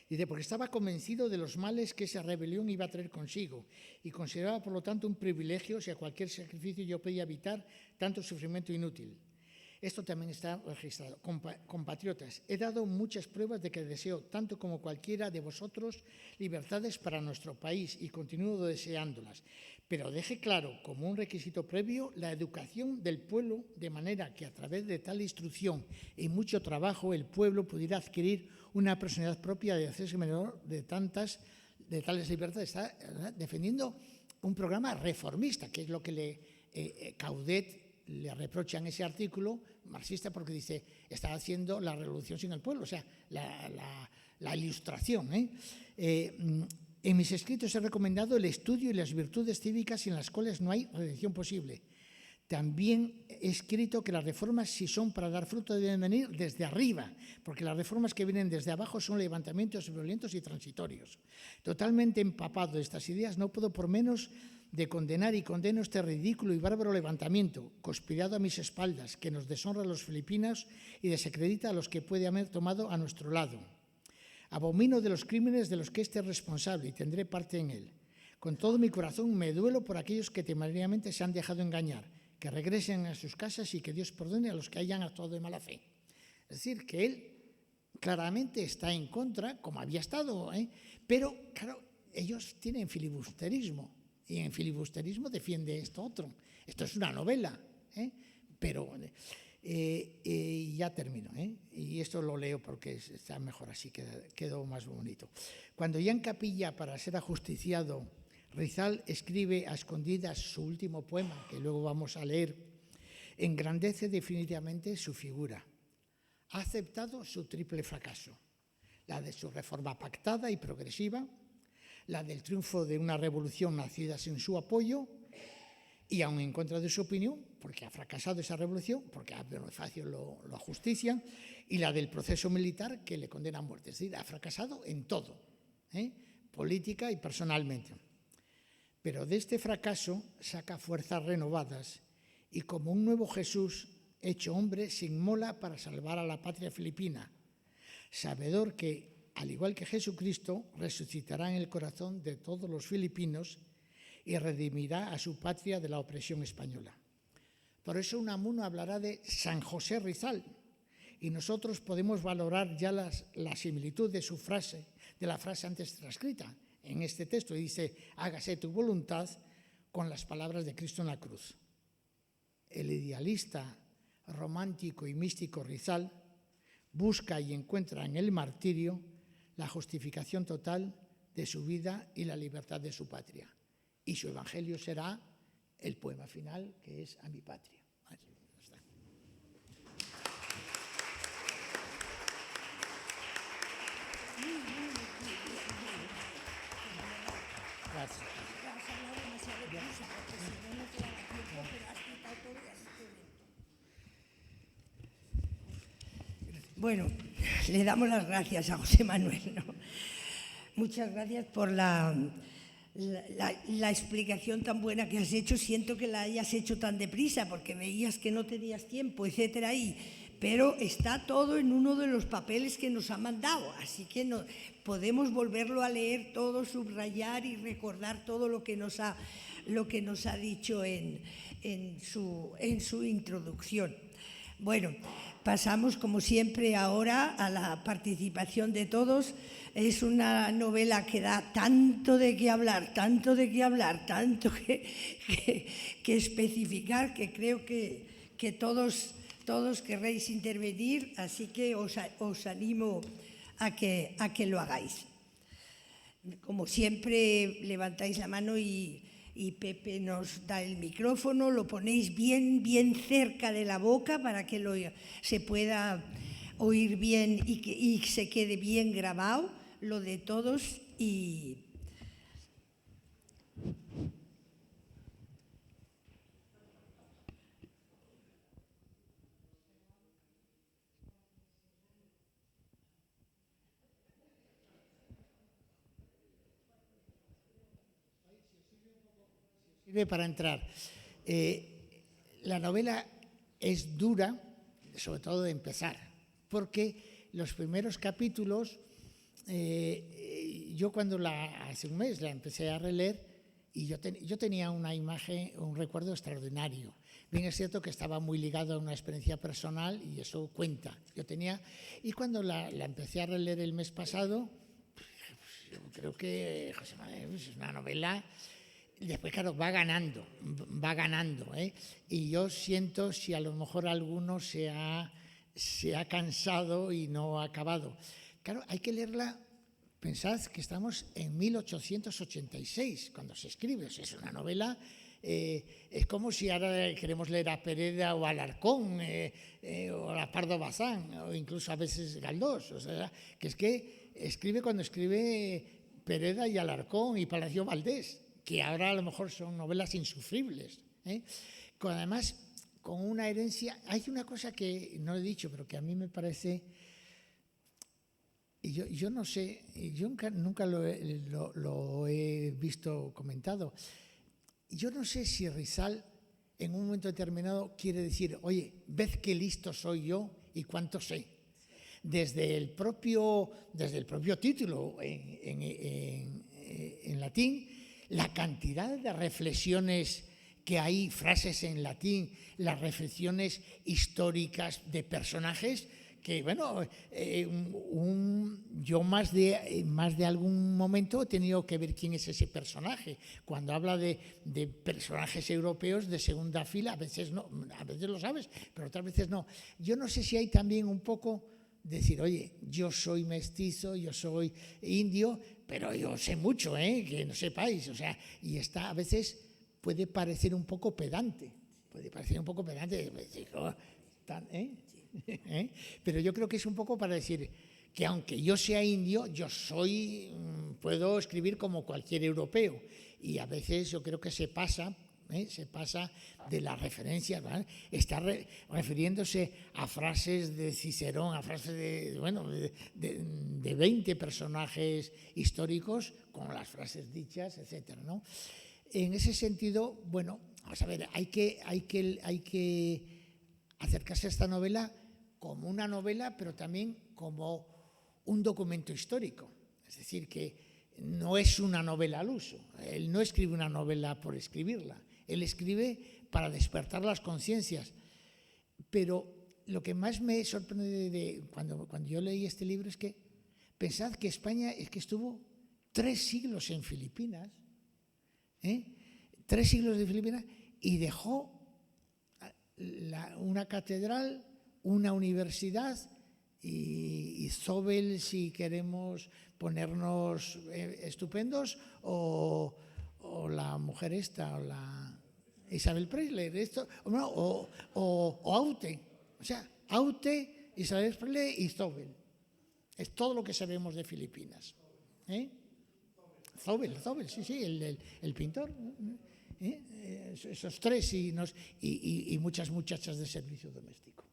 Speaker 2: Dice, porque estaba convencido de los males que esa rebelión iba a traer consigo y consideraba, por lo tanto, un privilegio si a cualquier sacrificio yo podía evitar tanto sufrimiento inútil. Esto también está registrado. Compatriotas, he dado muchas pruebas de que deseo, tanto como cualquiera de vosotros, libertades para nuestro país y continúo deseándolas. Pero deje claro, como un requisito previo, la educación del pueblo, de manera que a través de tal instrucción y mucho trabajo el pueblo pudiera adquirir una personalidad propia de hacerse menor de tales libertades. Está defendiendo un programa reformista, que es lo que Caudet le reprocha en ese artículo marxista, porque dice, está haciendo la revolución sin el pueblo, o sea, la ilustración. En mis escritos he recomendado el estudio y las virtudes cívicas sin las cuales no hay redención posible. También he escrito que las reformas, si son para dar fruto, deben venir desde arriba, porque las reformas que vienen desde abajo son levantamientos violentos y transitorios. Totalmente empapado de estas ideas, no puedo por menos de condenar y condeno este ridículo y bárbaro levantamiento, conspirado a mis espaldas, que nos deshonra a los filipinos y desacredita a los que puede haber tomado a nuestro lado. Abomino de los crímenes de los que éste es responsable y tendré parte en él. Con todo mi corazón me duelo por aquellos que temerariamente se han dejado engañar, que regresen a sus casas y que Dios perdone a los que hayan actuado de mala fe. Es decir, que él claramente está en contra, como había estado, pero claro, ellos tienen filibusterismo Y en filibusterismo defiende esto otro. Esto es una novela, pero ya termino. Y esto lo leo porque está mejor así, quedó más bonito. Cuando ya en capilla para ser ajusticiado, Rizal escribe a escondidas su último poema, que luego vamos a leer, engrandece definitivamente su figura. Ha aceptado su triple fracaso, la de su reforma pactada y progresiva, la del triunfo de una revolución nacida sin su apoyo y aún en contra de su opinión, porque ha fracasado esa revolución, porque a Bonifacio lo ajustician, y la del proceso militar que le condena a muerte. Es decir, ha fracasado en todo, política y personalmente. Pero de este fracaso saca fuerzas renovadas y como un nuevo Jesús hecho hombre se inmola para salvar a la patria filipina, sabedor que, al igual que Jesucristo, resucitará en el corazón de todos los filipinos y redimirá a su patria de la opresión española. Por eso Unamuno hablará de San José Rizal y nosotros podemos valorar ya la similitud de su frase, de la frase antes transcrita en este texto. Dice, hágase tu voluntad, con las palabras de Cristo en la cruz. El idealista, romántico y místico Rizal busca y encuentra en el martirio la justificación total de su vida y la libertad de su patria. Y su evangelio será el poema final, que es A mi patria. Gracias.
Speaker 1: Bueno, le damos las gracias a José Manuel, ¿no? Muchas gracias por la explicación tan buena que has hecho. Siento que la hayas hecho tan deprisa porque veías que no tenías tiempo, etcétera, pero está todo en uno de los papeles que nos ha mandado, así que podemos volverlo a leer todo, subrayar y recordar todo lo que nos ha dicho en su introducción. Bueno, pasamos como siempre ahora a la participación de todos. Es una novela que da tanto de qué hablar, tanto que especificar, que creo que todos querréis intervenir, así que os animo a que lo hagáis. Como siempre, levantáis la mano y Pepe nos da el micrófono, lo ponéis bien cerca de la boca para que se pueda oír bien y se quede bien grabado lo de todos y...
Speaker 2: Sirve para entrar. La novela es dura, sobre todo de empezar, porque los primeros capítulos, yo cuando hace un mes la empecé a releer, y yo tenía una imagen, un recuerdo extraordinario. Bien es cierto que estaba muy ligado a una experiencia personal y eso cuenta. Y cuando la empecé a releer el mes pasado, yo creo que José Manuel es una novela. Después, claro, va ganando, y yo siento si a lo mejor alguno se ha cansado y no ha acabado. Claro, hay que leerla, pensad que estamos en 1886 cuando se escribe, o sea, es una novela, es como si ahora queremos leer a Pereda o a Alarcón, o a Pardo Bazán, o incluso a veces Galdós, o sea, que es que escribe cuando escribe Pereda y Alarcón y Palacio Valdés, que ahora a lo mejor son novelas insufribles, además con una herencia. Hay una cosa que no he dicho, pero que a mí me parece, y yo no sé, yo nunca lo he visto comentado, yo no sé si Rizal en un momento determinado quiere decir, oye, ved qué listo soy yo y cuánto sé. Desde el propio título en latín, la cantidad de reflexiones que hay, frases en latín, las reflexiones históricas de personajes que bueno, yo más de algún momento he tenido que ver quién es ese personaje. Cuando habla de personajes europeos de segunda fila, a veces no, a veces lo sabes, pero otras veces no. Yo no sé si hay también un poco decir, oye, yo soy mestizo, yo soy indio, pero yo sé mucho, que no sepáis, o sea, y a veces puede parecer un poco pedante, pero yo creo que es un poco para decir que aunque yo sea indio, puedo escribir como cualquier europeo, y a veces yo creo que se pasa de las referencias, ¿vale? Está refiriéndose a frases de Cicerón, a frases de 20 personajes históricos, con las frases dichas, etcétera, ¿no? En ese sentido, bueno, vamos a ver, hay que acercarse a esta novela como una novela, pero también como un documento histórico. Es decir, que no es una novela al uso. Él no escribe una novela por escribirla. Él escribe para despertar las conciencias. Pero lo que más me sorprende cuando yo leí este libro es que pensad que España es que estuvo 3 siglos en Filipinas, 3 siglos de Filipinas, y dejó una catedral, una universidad y Zóbel, si queremos ponernos estupendos, o la mujer esta, o la Isabel Presley, o Aute. O sea, Aute, Isabel Presley y Zóbel. Es todo lo que sabemos de Filipinas. Zóbel, sí, el pintor. Esos 3 y muchas muchachas de servicio doméstico.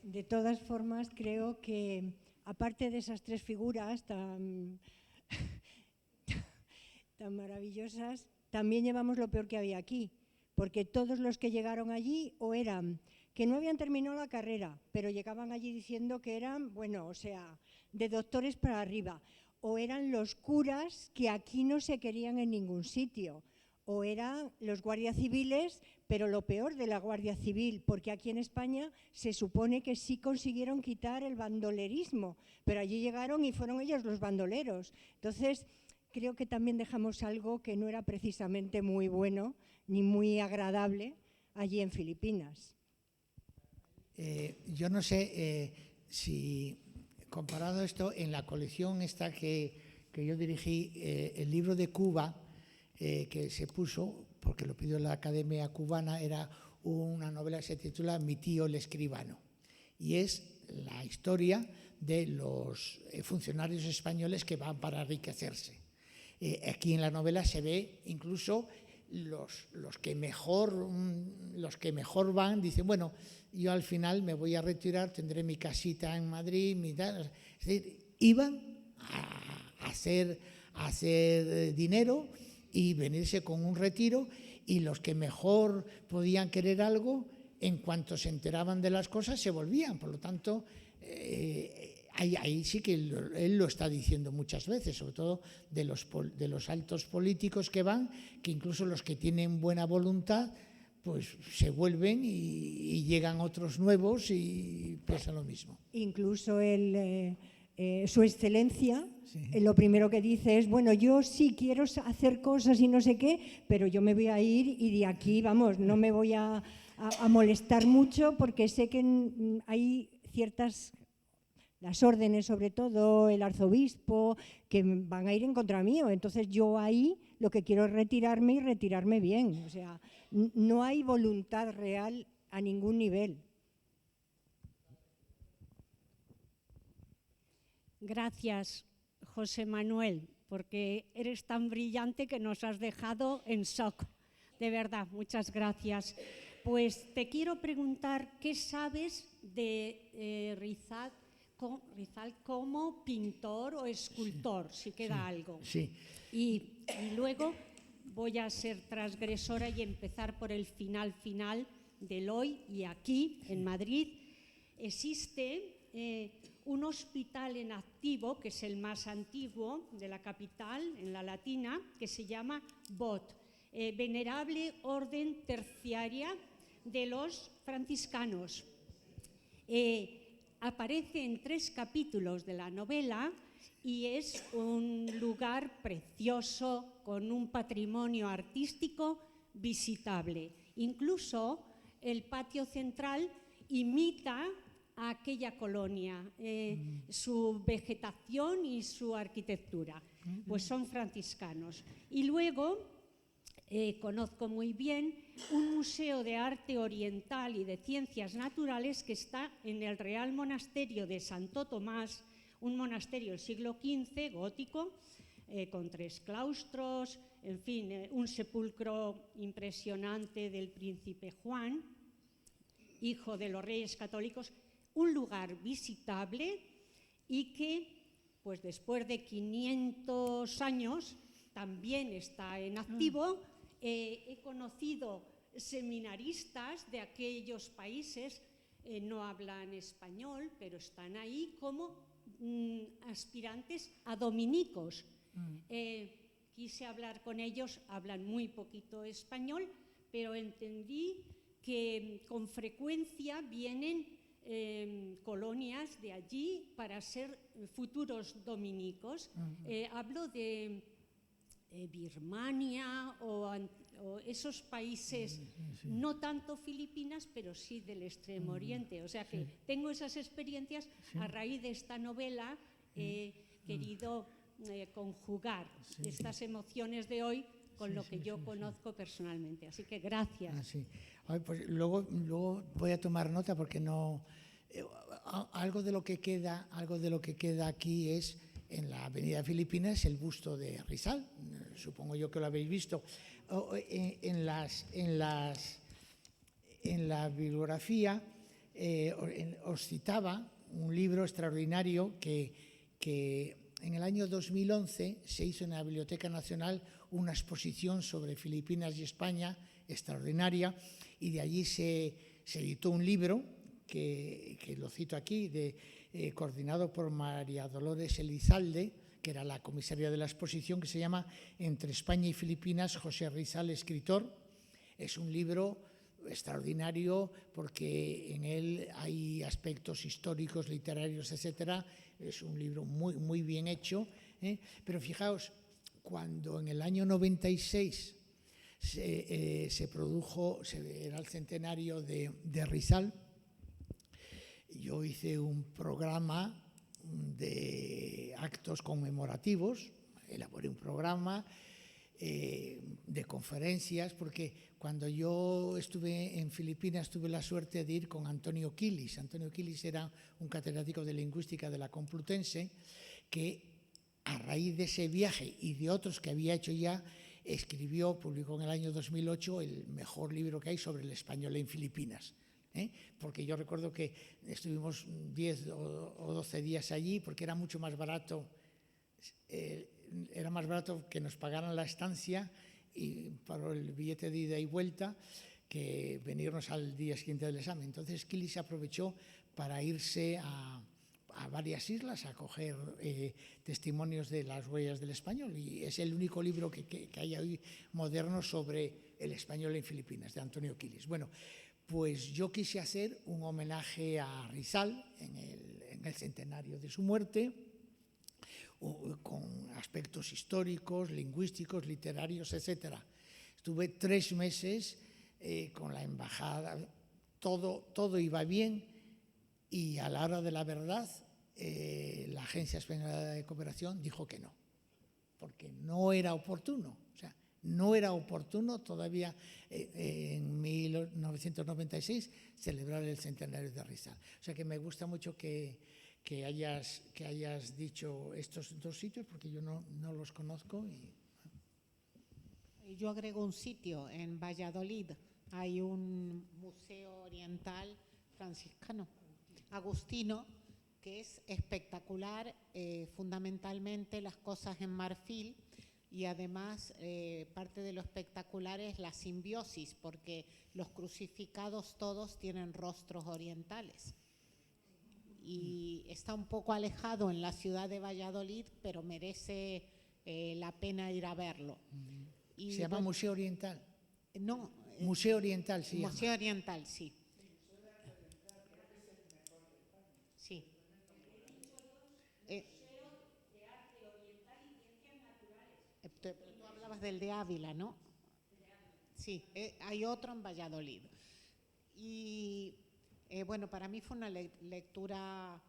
Speaker 3: De todas formas, creo que aparte de esas 3 figuras tan maravillosas, también llevamos lo peor que había aquí, porque todos los que llegaron allí o eran que no habían terminado la carrera, pero llegaban allí diciendo que eran, bueno, o sea, de doctores para arriba, o eran los curas que aquí no se querían en ningún sitio, o eran los guardias civiles, pero lo peor de la Guardia Civil, porque aquí en España se supone que sí consiguieron quitar el bandolerismo, pero allí llegaron y fueron ellos los bandoleros. Entonces, creo que también dejamos algo que no era precisamente muy bueno ni muy agradable allí en Filipinas.
Speaker 2: Yo no sé si, comparado esto, en la colección esta que yo dirigí, el libro de Cuba, que se puso, porque lo pidió la Academia Cubana, era una novela que se titula Mi tío el escribano, y es la historia de los funcionarios españoles que van para enriquecerse. Aquí en la novela se ve incluso los que mejor van, dicen, bueno, yo al final me voy a retirar, tendré mi casita en Madrid, es decir, iban a hacer dinero y venirse con un retiro, y los que mejor podían querer algo, en cuanto se enteraban de las cosas, se volvían. Por lo tanto, ahí sí que él lo está diciendo muchas veces, sobre todo de los altos políticos que van, que incluso los que tienen buena voluntad, pues se vuelven y llegan otros nuevos y pasa lo mismo.
Speaker 3: Incluso Su Excelencia, sí, lo primero que dice es, bueno, yo sí quiero hacer cosas y no sé qué, pero yo me voy a ir y de aquí, vamos, no me voy a molestar mucho, porque sé que hay ciertas, las órdenes sobre todo, el arzobispo, que van a ir en contra mío. Entonces yo ahí lo que quiero es retirarme y retirarme bien. O sea, no hay voluntad real a ningún nivel.
Speaker 4: Gracias, José Manuel, porque eres tan brillante que nos has dejado en shock. De verdad, muchas gracias. Pues te quiero preguntar, ¿qué sabes de Rizal como pintor o escultor, si queda algo?
Speaker 2: Sí.
Speaker 4: Y luego voy a ser transgresora y empezar por el final del hoy y aquí, en Madrid. Existe un hospital en activo, que es el más antiguo de la capital, en la Latina, que se llama BOT, Venerable Orden Terciaria de los Franciscanos. Aparece en 3 capítulos de la novela y es un lugar precioso con un patrimonio artístico visitable. Incluso el patio central imita a aquella colonia, su vegetación y su arquitectura, pues son franciscanos. Y luego conozco muy bien un museo de arte oriental y de ciencias naturales que está en el Real Monasterio de Santo Tomás, un monasterio del siglo XV, gótico, con 3 claustros, en fin, un sepulcro impresionante del príncipe Juan, hijo de los reyes católicos, un lugar visitable y que, pues después de 500 años, también está en activo. He conocido seminaristas de aquellos países, no hablan español, pero están ahí como aspirantes a dominicos. Quise hablar con ellos, hablan muy poquito español, pero entendí que con frecuencia vienen colonias de allí para ser futuros dominicos. Hablo de Birmania o esos países, no tanto Filipinas, pero sí del Extremo Oriente. O sea que tengo esas experiencias. A raíz de esta novela he querido conjugar estas emociones de hoy con lo que yo conozco personalmente. Así que gracias.
Speaker 2: Ay, pues luego voy a tomar nota porque no algo de lo que queda aquí es en la Avenida Filipinas el busto de Rizal. Supongo yo que lo habéis visto. En la bibliografía os citaba un libro extraordinario que en el año 2011 se hizo en la Biblioteca Nacional una exposición sobre Filipinas y España extraordinaria, y de allí se editó un libro que lo cito aquí, coordinado por María Dolores Elizalde, que era la comisaria de la exposición, que se llama Entre España y Filipinas, José Rizal, escritor. Es un libro extraordinario porque en él hay aspectos históricos, literarios, etcétera. Es un libro muy, muy bien hecho, pero fijaos, cuando en el año 96 era el centenario de Rizal, yo hice un programa de actos conmemorativos, elaboré un programa de conferencias, porque cuando yo estuve en Filipinas tuve la suerte de ir con Antonio Quilis. Antonio Quilis era un catedrático de lingüística de la Complutense que, a raíz de ese viaje y de otros que había hecho ya, publicó en el año 2008 el mejor libro que hay sobre el español en Filipinas. Porque yo recuerdo que estuvimos 10 o 12 días allí porque era mucho más barato, que nos pagaran la estancia y para el billete de ida y vuelta que venirnos al día siguiente del examen. Entonces Quilis aprovechó para irse a varias islas a coger testimonios de las huellas del español, y es el único libro que hay hoy moderno sobre el español en Filipinas, de Antonio Quilis. Bueno, pues yo quise hacer un homenaje a Rizal en el centenario de su muerte, con aspectos históricos, lingüísticos, literarios, etc. Estuve 3 meses con la embajada, todo iba bien, y a la hora de la verdad la Agencia Española de Cooperación dijo que no, porque no era oportuno. O sea, no era oportuno todavía en 1996 celebrar el centenario de Rizal. O sea que me gusta mucho que hayas dicho estos 2 sitios, porque yo no los conozco.
Speaker 5: Yo agrego un sitio en Valladolid. Hay un museo oriental franciscano, agustino, que es espectacular, fundamentalmente las cosas en marfil, y además parte de lo espectacular es la simbiosis, porque los crucificados todos tienen rostros orientales. y está un poco alejado en la ciudad de Valladolid, pero merece la pena ir a verlo. Y
Speaker 2: Se llama Museo Oriental.
Speaker 5: No.
Speaker 2: Museo Oriental, sí.
Speaker 5: Museo Oriental, sí. Sí. Tú hablabas del de Ávila, ¿no? Sí, hay otro en Valladolid. Y bueno, para mí fue una lectura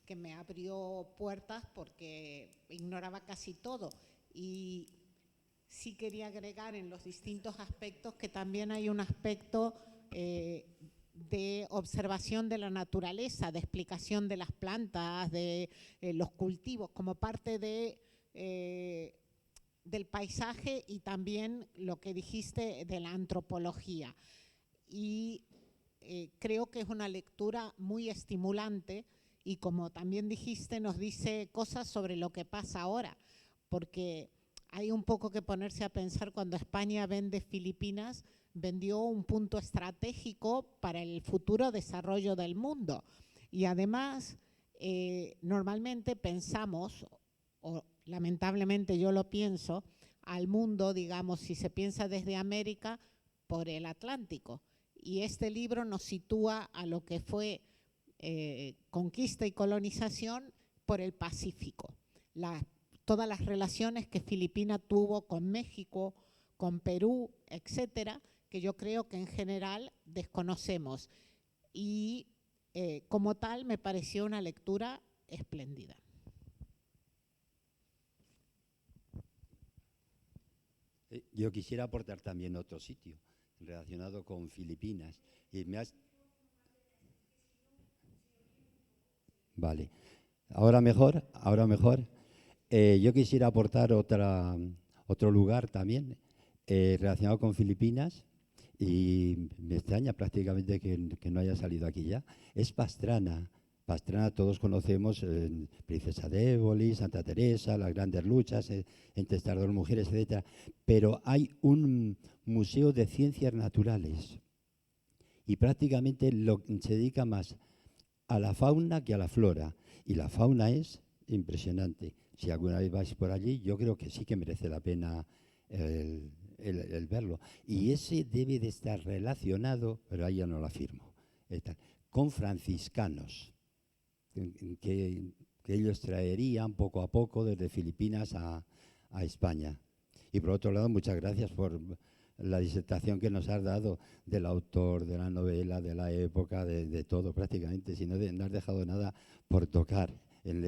Speaker 5: que me abrió puertas porque ignoraba casi todo. Y sí quería agregar en los distintos aspectos que también hay un aspecto de observación de la naturaleza, de explicación de las plantas, de los cultivos, como parte del paisaje y también lo que dijiste de la antropología. Y creo que es una lectura muy estimulante y, como también dijiste, nos dice cosas sobre lo que pasa ahora, porque hay un poco que ponerse a pensar cuando España vende Filipinas, vendió un punto estratégico para el futuro desarrollo del mundo. Y además, normalmente pensamos, o lamentablemente yo lo pienso, al mundo, digamos, si se piensa desde América, por el Atlántico. Y este libro nos sitúa a lo que fue conquista y colonización por el Pacífico. Todas las relaciones que Filipinas tuvo con México, con Perú, etcétera, que yo creo que en general desconocemos. Y como tal me pareció una lectura espléndida.
Speaker 6: Yo quisiera aportar también otro sitio relacionado con Filipinas. Vale. Ahora mejor. Yo quisiera aportar otro lugar también relacionado con Filipinas, y me extraña prácticamente que no haya salido aquí ya. Es Pastrana. Pastrana todos conocemos, Princesa de Éboli, Santa Teresa, las grandes luchas entre estas dos mujeres, etc. Pero hay un museo de ciencias naturales y prácticamente se dedica más a la fauna que a la flora. Y la fauna es impresionante. Si alguna vez vais por allí, yo creo que sí que merece la pena el verlo. Y ese debe de estar relacionado, pero ahí ya no lo afirmo, con franciscanos, que ellos traerían poco a poco desde Filipinas a España. Y por otro lado, muchas gracias por la disertación que nos has dado del autor, de la novela, de la época, de todo prácticamente, si no has dejado nada por tocar en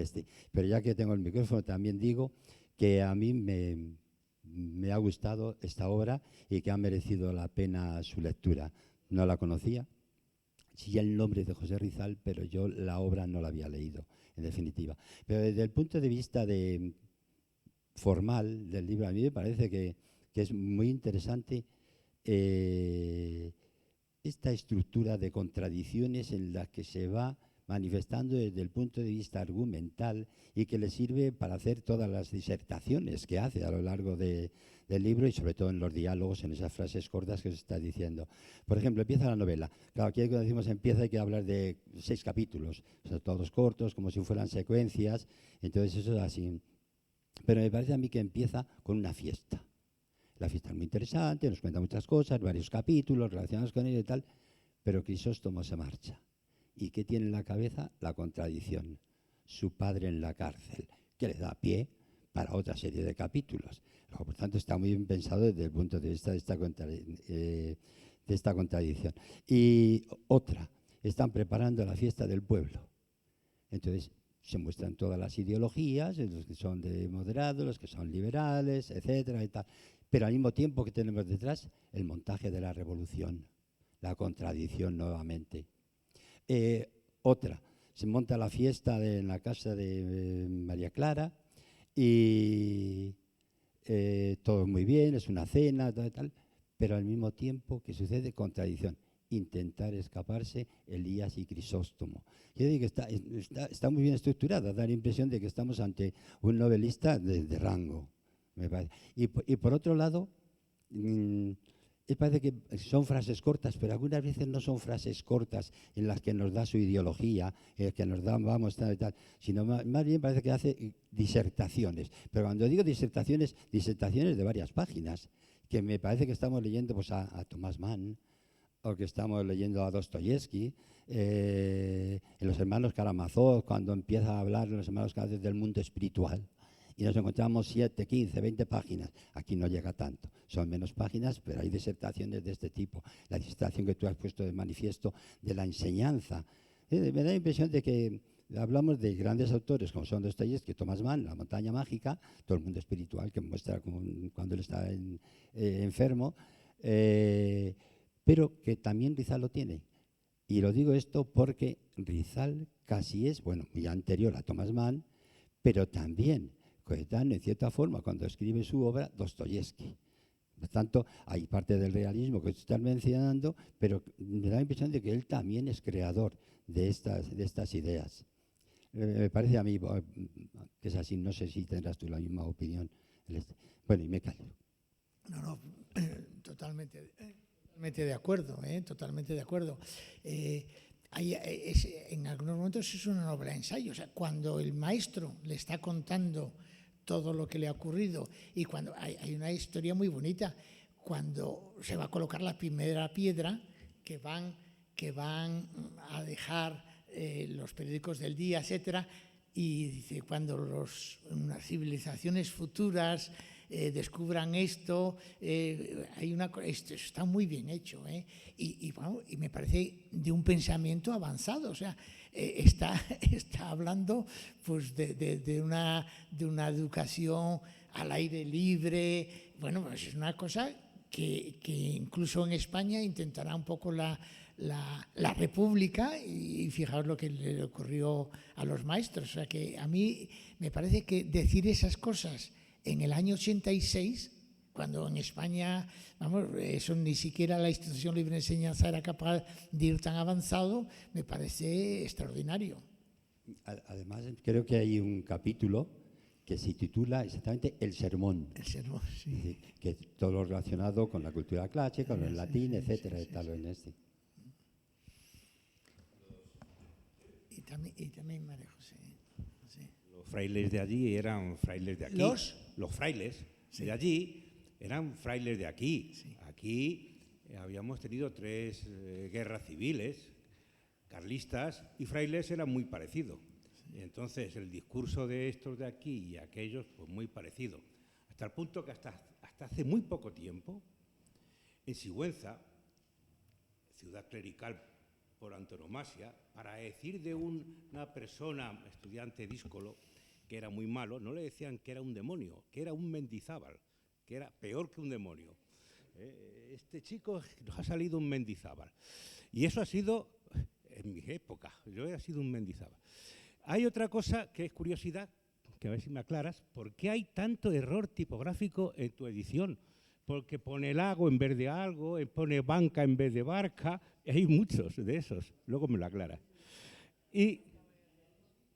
Speaker 6: Pero ya que tengo el micrófono, también digo que a mí me ha gustado esta obra y que ha merecido la pena su lectura. No la conocía, sí el nombre de José Rizal, pero yo la obra no la había leído, en definitiva. Pero desde el punto de vista formal del libro, a mí me parece que es muy interesante esta estructura de contradicciones en la que se va manifestando desde el punto de vista argumental y que le sirve para hacer todas las disertaciones que hace a lo largo del libro y sobre todo en los diálogos, en esas frases cortas que se está diciendo. Por ejemplo, empieza la novela. Claro, aquí cuando decimos empieza hay que hablar de 6 capítulos, o sea, todos cortos, como si fueran secuencias, entonces eso es así. Pero me parece a mí que empieza con una fiesta. La fiesta es muy interesante, nos cuenta muchas cosas, varios capítulos relacionados con ella y tal, pero Crisóstomo se marcha. ¿Y qué tiene en la cabeza? La contradicción. Su padre en la cárcel, que le da pie para otra serie de capítulos. Luego, por tanto, está muy bien pensado desde el punto de vista de esta contradicción. Y otra, están preparando la fiesta del pueblo. Entonces, se muestran todas las ideologías, los que son de moderados, los que son liberales, etcétera, y tal. Pero al mismo tiempo que tenemos detrás el montaje de la revolución, la contradicción nuevamente. Otra, se monta la fiesta en la casa de María Clara y todo muy bien, es una cena, tal, pero al mismo tiempo, ¿qué sucede? Contradicción. Intentar escaparse Elías y Crisóstomo. Yo digo que está muy bien estructurada, da la impresión de que estamos ante un novelista de rango, me parece. Y por otro lado, parece que son frases cortas, pero algunas veces no son frases cortas en las que nos da su ideología, que nos da, vamos, tal y tal, sino más bien parece que hace disertaciones. Pero cuando digo disertaciones de varias páginas, que me parece que estamos leyendo pues, a Thomas Mann, o que estamos leyendo a Dostoyevsky, en los hermanos Karamazov, cuando empieza a hablar de los hermanos Karamazov del mundo espiritual. Y nos encontramos 7, 15, 20 páginas. Aquí no llega tanto. Son menos páginas, pero hay disertaciones de este tipo. La disertación que tú has puesto de manifiesto de la enseñanza. Me da la impresión de que hablamos de grandes autores como son Dostoyevsky, Thomas Mann, La montaña mágica, todo el mundo espiritual que muestra cuando él está enfermo, pero que también Rizal lo tiene. Y lo digo esto porque Rizal casi es, bueno, muy anterior a Thomas Mann, pero también coetáneo, en cierta forma, cuando escribe su obra, Dostoyevsky. Por tanto, hay parte del realismo que estás mencionando, pero me da la impresión de que él también es creador de estas ideas. Me parece a mí que es así, no sé si tendrás tú la misma opinión. Bueno, y me callo.
Speaker 2: No, totalmente de acuerdo, totalmente de acuerdo. En algunos momentos es una novela de ensayo. O sea, cuando el maestro le está contando todo lo que le ha ocurrido y cuando hay una historia muy bonita, cuando se va a colocar la primera piedra que van a dejar los periódicos del día, etcétera, y dice, cuando unas civilizaciones futuras descubran esto, esto está muy bien hecho, y me parece de un pensamiento avanzado. O sea, está hablando pues de una educación al aire libre. Bueno, pues es una cosa que incluso en España intentará un poco la República, y fijaos lo que le ocurrió a los maestros. O sea, que a mí me parece que decir esas cosas en el año 86, cuando en España, vamos, eso ni siquiera la Institución Libre de Enseñanza era capaz de ir tan avanzado, me parece extraordinario.
Speaker 6: Además, creo que hay un capítulo que se titula exactamente El Sermón.
Speaker 2: El sermón, sí.
Speaker 6: Es decir, que todo lo relacionado con la cultura clásica, con el latín, etcétera, tal en este.
Speaker 2: Y también María José. Sí.
Speaker 7: Los frailes de allí eran frailes de aquí. Los frailes de allí eran frailes de aquí.
Speaker 2: Sí.
Speaker 7: Aquí habíamos tenido 3 guerras civiles, carlistas, y frailes eran muy parecidos. Sí. Entonces, el discurso de estos de aquí y aquellos, pues muy parecido. Hasta el punto que hasta hace muy poco tiempo, en Sigüenza, ciudad clerical por antonomasia, para decir de una persona, estudiante díscolo, que era muy malo, no le decían que era un demonio, que era un Mendizábal, que era peor que un demonio. Este chico nos ha salido un Mendizábal. Y eso ha sido en mi época, yo he sido un Mendizábal. Hay otra cosa que es curiosidad, que a ver si me aclaras, ¿por qué hay tanto error tipográfico en tu edición? Porque pone lago en vez de algo, pone banca en vez de barca, hay muchos de esos, luego me lo aclara. Y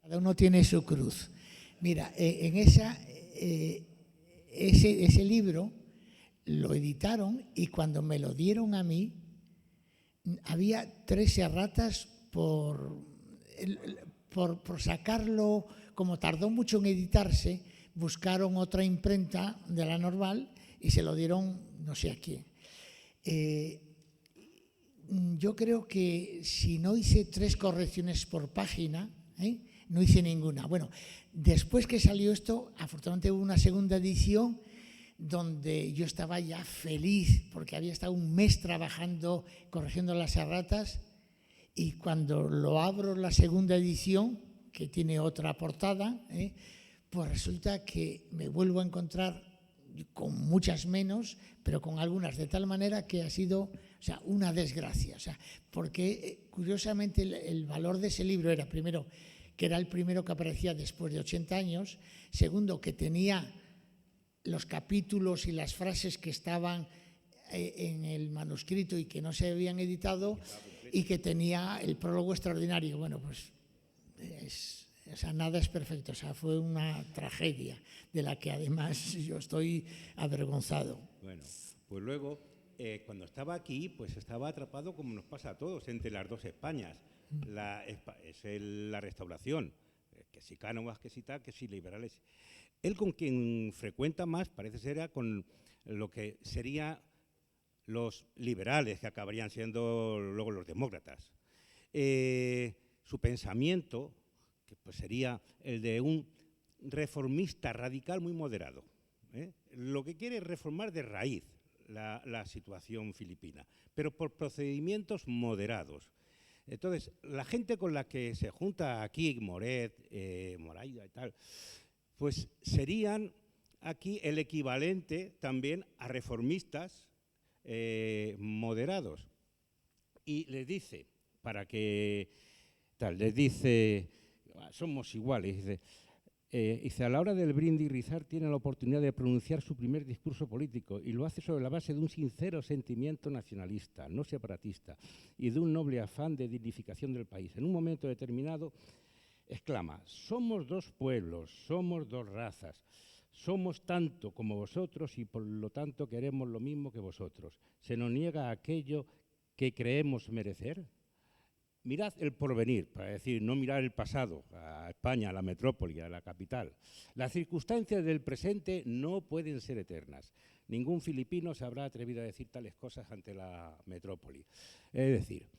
Speaker 2: cada uno tiene su cruz. Mira, en ese libro lo editaron, y cuando me lo dieron a mí, había 3 erratas por sacarlo. Como tardó mucho en editarse, buscaron otra imprenta de la normal y se lo dieron no sé a quién. Yo creo que si no hice 3 correcciones por página, no hice ninguna. Bueno, después que salió esto, afortunadamente hubo una segunda edición donde yo estaba ya feliz porque había estado un mes trabajando, corrigiendo las erratas, y cuando lo abro la segunda edición, que tiene otra portada, pues resulta que me vuelvo a encontrar con muchas menos, pero con algunas, de tal manera que ha sido, o sea, una desgracia. O sea, porque curiosamente el valor de ese libro era, primero, que era el primero que aparecía después de 80 años, segundo, que tenía los capítulos y las frases que estaban en el manuscrito y que no se habían editado, y que tenía el prólogo extraordinario. Bueno, pues o sea, nada es perfecto. O sea, fue una tragedia de la que además yo estoy avergonzado.
Speaker 7: bueno, pues luego cuando estaba aquí, pues estaba atrapado, como nos pasa a todos, entre las dos Españas. La restauración, que si cánovas, que si tal, que si liberales. Él con quien frecuenta más parece ser con lo que serían los liberales, que acabarían siendo luego los demócratas. Su pensamiento, que pues sería el de un reformista radical muy moderado. Lo que quiere es reformar de raíz la situación filipina, pero por procedimientos moderados. Entonces, la gente con la que se junta aquí, Moret, Moraida y tal, pues serían aquí el equivalente también a reformistas moderados. Y les dice, les dice, somos iguales, dice, a la hora del brindis, Rizal tiene la oportunidad de pronunciar su primer discurso político y lo hace sobre la base de un sincero sentimiento nacionalista, no separatista, y de un noble afán de dignificación del país. En un momento determinado, exclama, somos dos pueblos, somos dos razas, somos tanto como vosotros y por lo tanto queremos lo mismo que vosotros. ¿Se nos niega aquello que creemos merecer? Mirad el porvenir, para decir, no mirar el pasado, a España, a la metrópoli, a la capital. Las circunstancias del presente no pueden ser eternas. Ningún filipino se habrá atrevido a decir tales cosas ante la metrópoli. Es decir,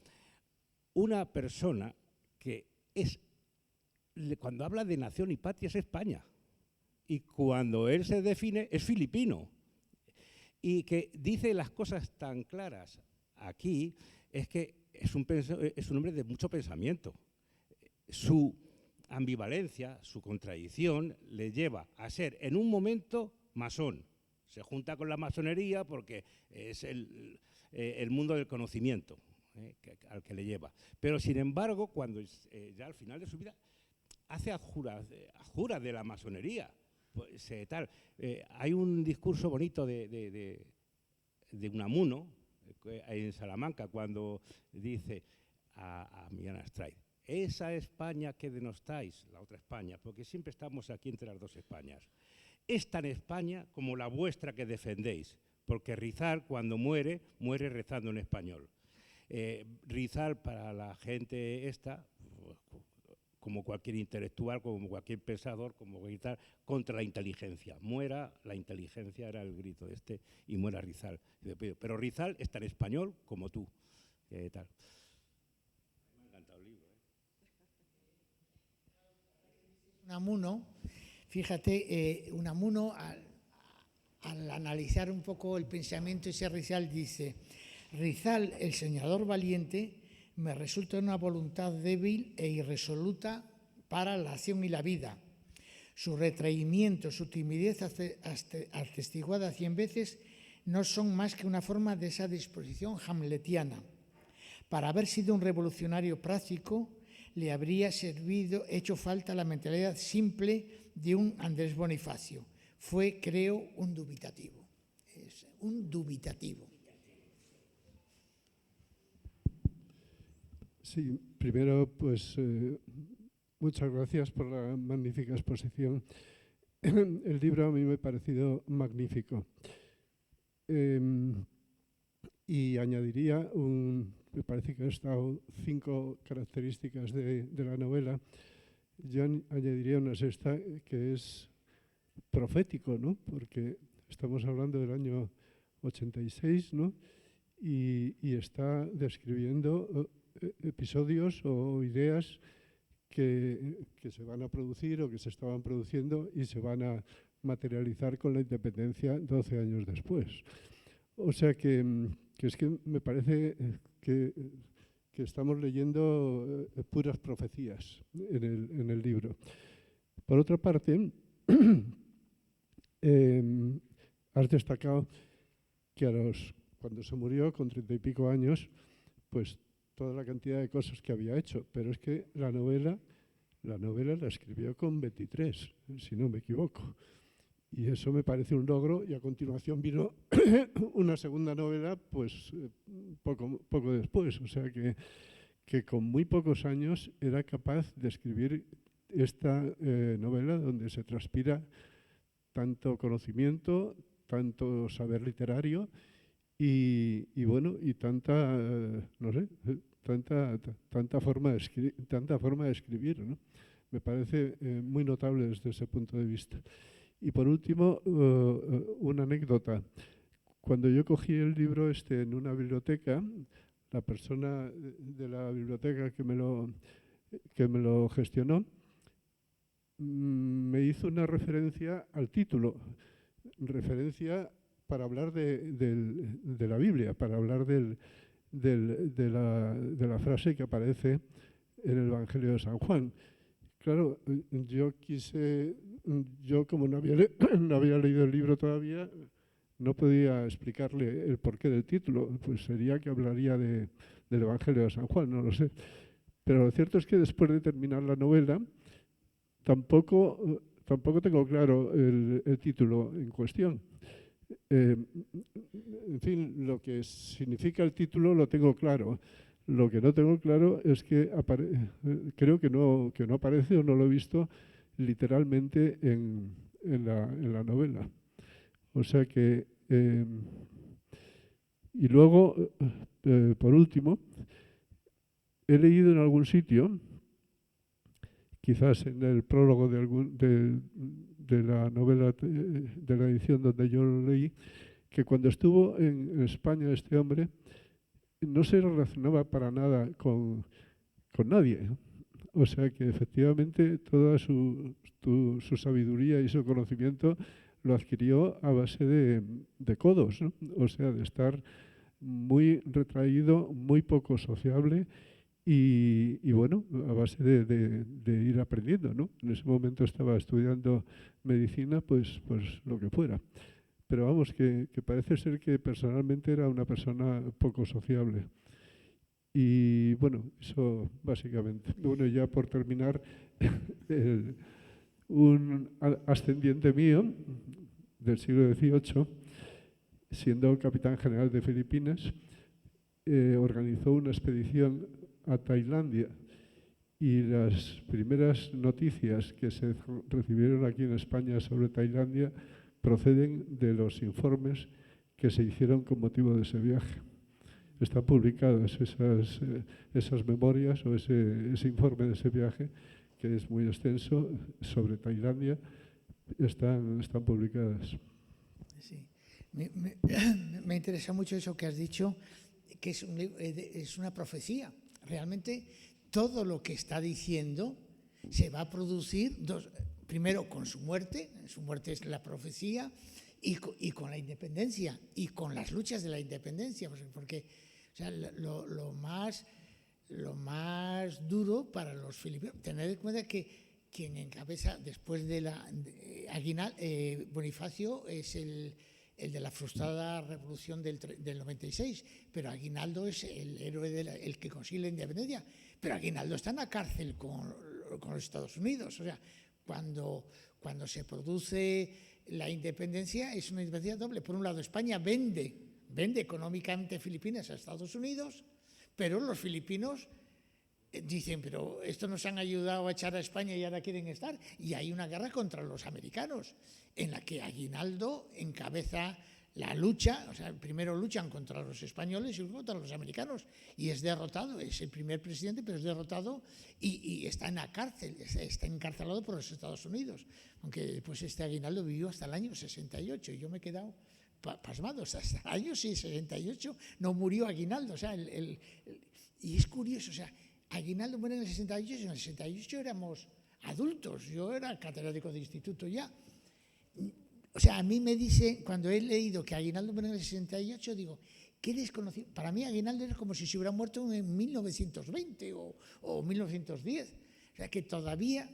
Speaker 7: una persona que cuando habla de nación y patria es España. Y cuando él se define es filipino. Y que dice las cosas tan claras aquí es que es un hombre de mucho pensamiento. Su ambivalencia, su contradicción, le lleva a ser en un momento masón. Se junta con la masonería porque es el mundo del conocimiento al que le lleva. Pero sin embargo, cuando ya al final de su vida hace adjuras de la masonería. Pues, hay un discurso bonito de Unamuno en Salamanca cuando dice a Millán Astray, esa España que denostáis, la otra España, porque siempre estamos aquí entre las dos Españas, es tan España como la vuestra que defendéis, porque Rizal cuando muere rezando en español. Rizal para la gente esta, como cualquier intelectual, como cualquier pensador, como gritar contra la inteligencia. Muera la inteligencia, era el grito y muera Rizal. Pero Rizal es tan español como tú. Tal. Me ha encantado el libro.
Speaker 2: Unamuno, fíjate, Unamuno al analizar un poco el pensamiento de ese Rizal dice, Rizal, el soñador valiente, me resulta una voluntad débil e irresoluta para la acción y la vida. Su retraimiento, su timidez atestiguada 100 veces no son más que una forma de esa disposición hamletiana. Para haber sido un revolucionario práctico, le habría hecho falta la mentalidad simple de un Andrés Bonifacio. Fue, creo, un dubitativo. Es un dubitativo.
Speaker 8: Sí, primero, pues muchas gracias por la magnífica exposición. El libro a mí me ha parecido magnífico. Y añadiría, me parece que he estado 5 características de la novela. Yo añadiría una sexta que es profético, ¿no? Porque estamos hablando del año 86, ¿no? Y está describiendo episodios o ideas que se van a producir o que se estaban produciendo y se van a materializar con la independencia 12 años después. O sea que es que me parece que estamos leyendo puras profecías en el libro. Por otra parte, has destacado que cuando se murió con 30 y pico años, pues toda la cantidad de cosas que había hecho, pero es que la novela la escribió con 23, si no me equivoco. Y eso me parece un logro, y a continuación vino una segunda novela, pues poco después. O sea que con muy pocos años era capaz de escribir esta novela donde se transpira tanto conocimiento, tanto saber literario y bueno, y tanta, no sé, tanta forma de escribir, ¿no? Me parece muy notable desde ese punto de vista. Y por último, una anécdota. Cuando yo cogí el libro en una biblioteca, la persona de la biblioteca que me lo gestionó me hizo una referencia al título, referencia para hablar de la Biblia, para hablar de la frase que aparece en el Evangelio de San Juan. Claro, yo como no había leído el libro todavía, no podía explicarle el porqué del título, pues sería que hablaría del Evangelio de San Juan, no lo sé. Pero lo cierto es que después de terminar la novela, tampoco tengo claro el título en cuestión. En fin, lo que significa el título lo tengo claro. Lo que no tengo claro es que creo que no aparece o no lo he visto literalmente en la novela. O sea que... y luego, por último, he leído en algún sitio, quizás en el prólogo de la novela, de la edición donde yo lo leí, que cuando estuvo en España este hombre no se relacionaba para nada con nadie. O sea que efectivamente toda su sabiduría y su conocimiento lo adquirió a base de codos, ¿no? O sea, de estar muy retraído, muy poco sociable y bueno, a base de ir aprendiendo, ¿no? En ese momento estaba estudiando medicina, pues lo que fuera. Pero vamos, que parece ser que personalmente era una persona poco sociable. Y bueno, eso básicamente. Bueno, ya por terminar, un ascendiente mío del siglo XVIII, siendo capitán general de Filipinas, organizó una expedición a Tailandia y las primeras noticias que se recibieron aquí en España sobre Tailandia proceden de los informes que se hicieron con motivo de ese viaje. Están publicadas esas memorias o ese informe de ese viaje, que es muy extenso, sobre Tailandia, están publicadas.
Speaker 2: Sí. Me interesa mucho eso que has dicho, que es una profecía. Realmente todo lo que está diciendo se va a producir, primero con su muerte es la profecía, y con la independencia, y con las luchas de la independencia, porque o sea, lo más duro para los filipinos, tener en cuenta que quien encabeza después de Bonifacio es el de la frustrada revolución del 96, pero Aguinaldo es el héroe, el que consigue la independencia, pero Aguinaldo está en la cárcel con los Estados Unidos. O sea, cuando se produce la independencia, es una independencia doble. Por un lado, España vende económicamente Filipinas a Estados Unidos, pero los filipinos dicen, pero esto nos han ayudado a echar a España y ahora quieren estar. Y hay una guerra contra los americanos, en la que Aguinaldo encabeza la lucha. O sea, primero luchan contra los españoles y luego contra los americanos. Y es derrotado, es el primer presidente, pero es derrotado y está en la cárcel, está encarcelado por los Estados Unidos. Aunque pues Aguinaldo vivió hasta el año 68 y yo me he quedado pasmado. Hasta el año 68 no murió Aguinaldo. O sea, y es curioso, o sea, Aguinaldo muere en el 68 y en el 68 éramos adultos. Yo era catedrático de instituto ya. O sea, a mí me dice, cuando he leído que Aguinaldo muere en el 68, digo, qué desconocido. Para mí Aguinaldo era como si se hubiera muerto en 1920 o 1910. O sea, que todavía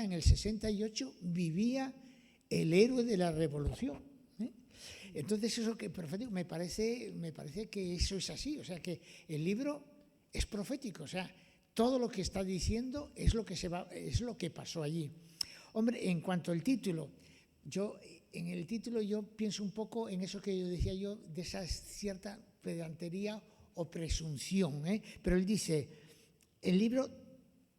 Speaker 2: en el 68 vivía el héroe de la revolución. Entonces, eso que profético, me parece que eso es así. O sea, que el libro es profético, o sea, todo lo que está diciendo es lo que pasó allí. Hombre, en cuanto al título, en el título yo pienso un poco en eso que yo decía yo, de esa cierta pedantería o presunción, pero él dice, el libro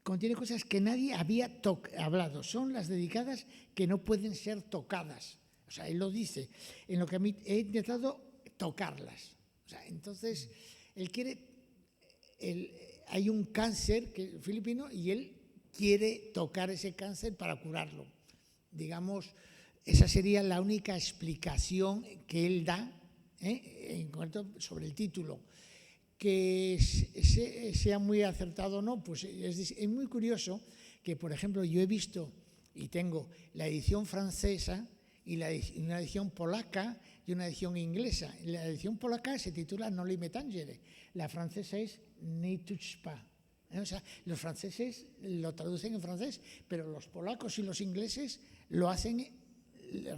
Speaker 2: contiene cosas que nadie había hablado, son las dedicadas que no pueden ser tocadas. O sea, él lo dice, en lo que a mí he intentado tocarlas. O sea, entonces, hay un cáncer filipino y él quiere tocar ese cáncer para curarlo. Digamos, esa sería la única explicación que él da en cuanto sobre el título. Que sea muy acertado o no, pues es muy curioso que, por ejemplo, yo he visto y tengo la edición francesa y una edición polaca y una edición inglesa. La edición polaca se titula Noli me tangere, la francesa es Ne touche pas. O sea, los franceses lo traducen en francés, pero los polacos y los ingleses lo hacen,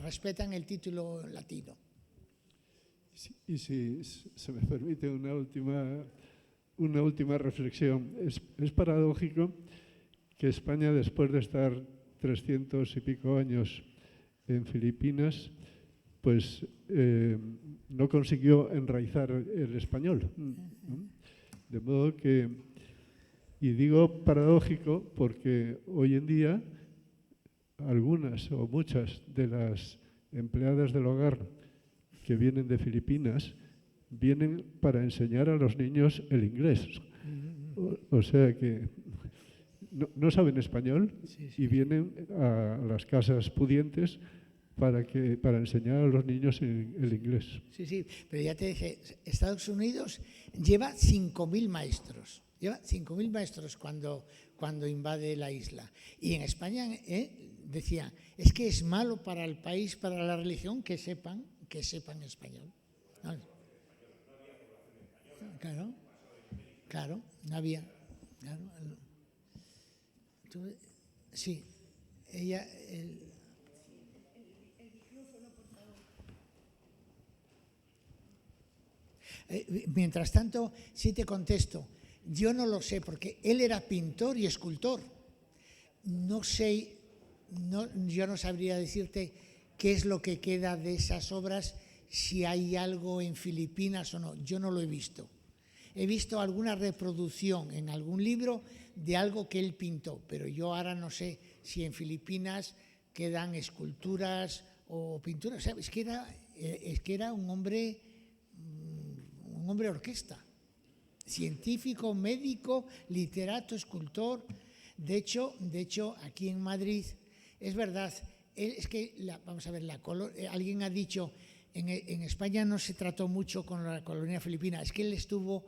Speaker 2: respetan el título latino.
Speaker 8: Y si se me permite una última reflexión, es paradójico que España, después de estar 300 y pico años en Filipinas, pues no consiguió enraizar el español. De modo que, y digo paradójico porque hoy en día algunas o muchas de las empleadas del hogar que vienen de Filipinas vienen para enseñar a los niños el inglés. O sea que no saben español y vienen a las casas pudientes para enseñar a los niños el inglés.
Speaker 2: Sí, pero ya te dije, Estados Unidos lleva 5.000 maestros. Lleva 5.000 maestros cuando invade la isla. Y en España decía, es que es malo para el país, para la religión, que sepan español. ¿No? Claro, no había. Claro. Sí, ella... Mientras tanto, sí te contesto, yo no lo sé, porque él era pintor y escultor. No sé, yo no sabría decirte qué es lo que queda de esas obras, si hay algo en Filipinas o no. Yo no lo he visto. He visto alguna reproducción en algún libro de algo que él pintó, pero yo ahora no sé si en Filipinas quedan esculturas o pinturas. O sea, es que era un hombre orquesta, científico, médico, literato, escultor. De hecho, aquí en Madrid, es verdad, es que, vamos a ver, alguien ha dicho, en España no se trató mucho con la colonia filipina, es que él estuvo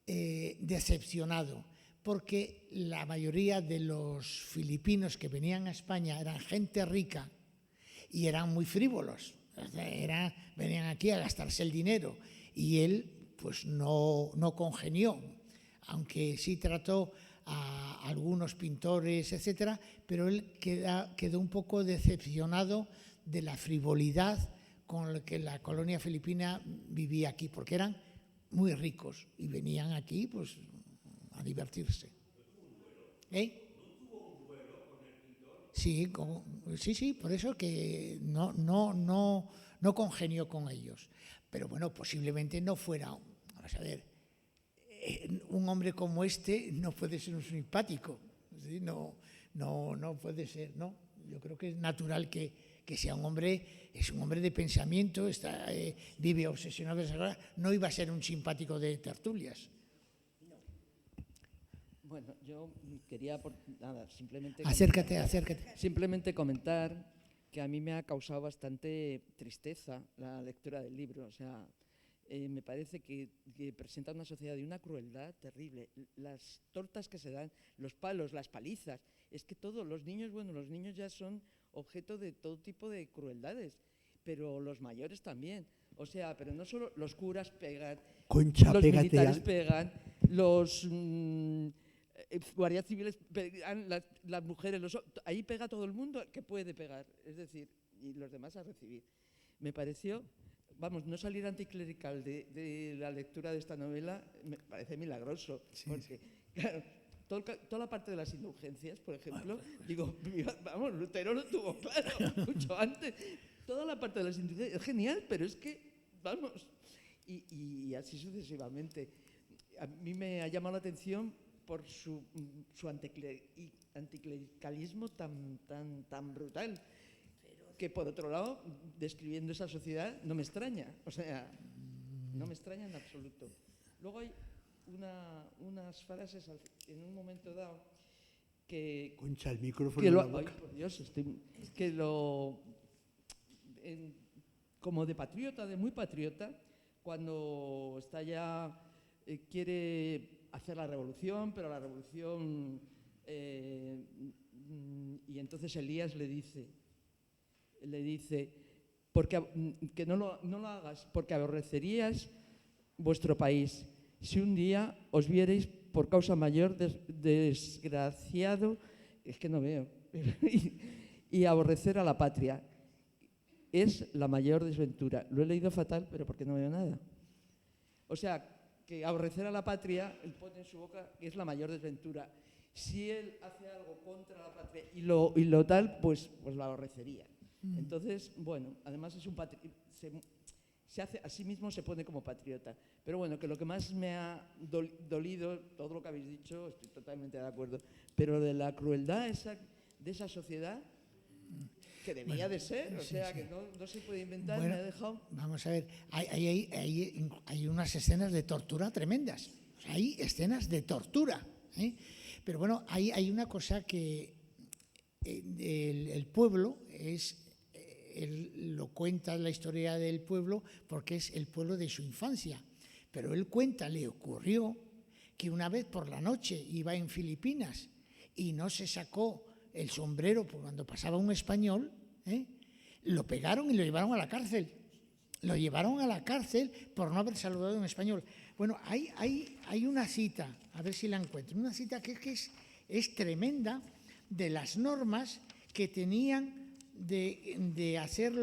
Speaker 2: decepcionado, porque la mayoría de los filipinos que venían a España eran gente rica y eran muy frívolos, venían aquí a gastarse el dinero, y él pues no congenió, aunque sí trató a algunos pintores, etcétera, pero él quedó un poco decepcionado de la frivolidad con la que la colonia filipina vivía aquí, porque eran muy ricos y venían aquí pues a divertirse. Sí, por eso que no congenió con ellos. Pero bueno, posiblemente no fuera, vamos a ver, un hombre como este no puede ser un simpático, ¿sí? No puede ser, ¿no? Yo creo que es natural que sea un hombre, es un hombre de pensamiento, vive obsesionado, no iba a ser un simpático de tertulias.
Speaker 9: Bueno, yo quería, simplemente...
Speaker 2: Acércate.
Speaker 9: Simplemente comentar que a mí me ha causado bastante tristeza la lectura del libro. O sea, me parece que presenta una sociedad de una crueldad terrible. Las tortas que se dan, los palos, las palizas, es que todos los niños ya son objeto de todo tipo de crueldades, pero los mayores también. O sea, pero no solo los curas pegan,
Speaker 10: Concha,
Speaker 9: los
Speaker 10: pégate
Speaker 9: militares pegan, los guardias civiles pegan, las mujeres, ahí pega todo el mundo que puede pegar, es decir, y los demás a recibir. Me pareció, no salir anticlerical de la lectura de esta novela me parece milagroso, sí, porque, claro, toda la parte de las indulgencias, por ejemplo, Lutero lo tuvo claro mucho antes. Toda la parte de las indulgencias es genial, pero es que, y así sucesivamente. A mí me ha llamado la atención por su anticlericalismo tan brutal. que por otro lado, describiendo esa sociedad, no me extraña, o sea, no me extraña en absoluto. Luego hay unas frases en un momento dado que...
Speaker 10: Concha, el micrófono
Speaker 9: que
Speaker 10: en
Speaker 9: lo,
Speaker 10: la boca.
Speaker 9: ay, por Dios, como de patriota, de muy patriota, cuando está ya, quiere hacer la revolución, pero la revolución... y entonces Elías le dice porque, que no lo hagas, porque aborrecerías vuestro país si un día os vierais por causa mayor desgraciado, es que no veo, y aborrecer a la patria. Es la mayor desventura. Lo he leído fatal, pero porque no veo nada. O sea, que aborrecer a la patria, él pone en su boca que es la mayor desventura. Si él hace algo contra la patria y lo tal, pues la aborrecería. Entonces, bueno, además es un se hace a sí mismo, se pone como patriota. Pero bueno, que lo que más me ha dolido, todo lo que habéis dicho, estoy totalmente de acuerdo, pero de la crueldad de esa sociedad, que debía de ser, o sea, que no se puede inventar,
Speaker 2: Bueno,
Speaker 9: me ha dejado...
Speaker 2: Vamos a ver, hay unas escenas de tortura tremendas. O sea, hay escenas de tortura, ¿eh? Pero bueno, hay una cosa que el pueblo es... Él lo cuenta la historia del pueblo porque es el pueblo de su infancia. Pero él cuenta, le ocurrió que una vez por la noche iba en Filipinas y no se sacó el sombrero cuando pasaba un español, lo pegaron y lo llevaron a la cárcel. Lo llevaron a la cárcel por no haber saludado a un español. Bueno, hay una cita, a ver si la encuentro, una cita que es tremenda de las normas que tenían de hacer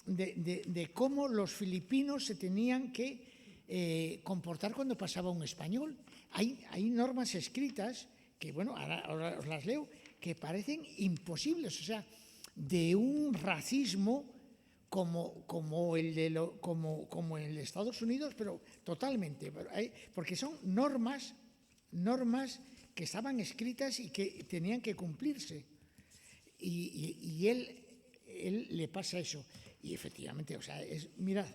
Speaker 2: de cómo los filipinos se tenían que comportar cuando pasaba un español. Hay normas escritas que, bueno, ahora os las leo, que parecen imposibles, o sea, de un racismo como el de Estados Unidos, pero totalmente, porque son normas que estaban escritas y que tenían que cumplirse. Y él le pasa eso. Y efectivamente, o sea, mira,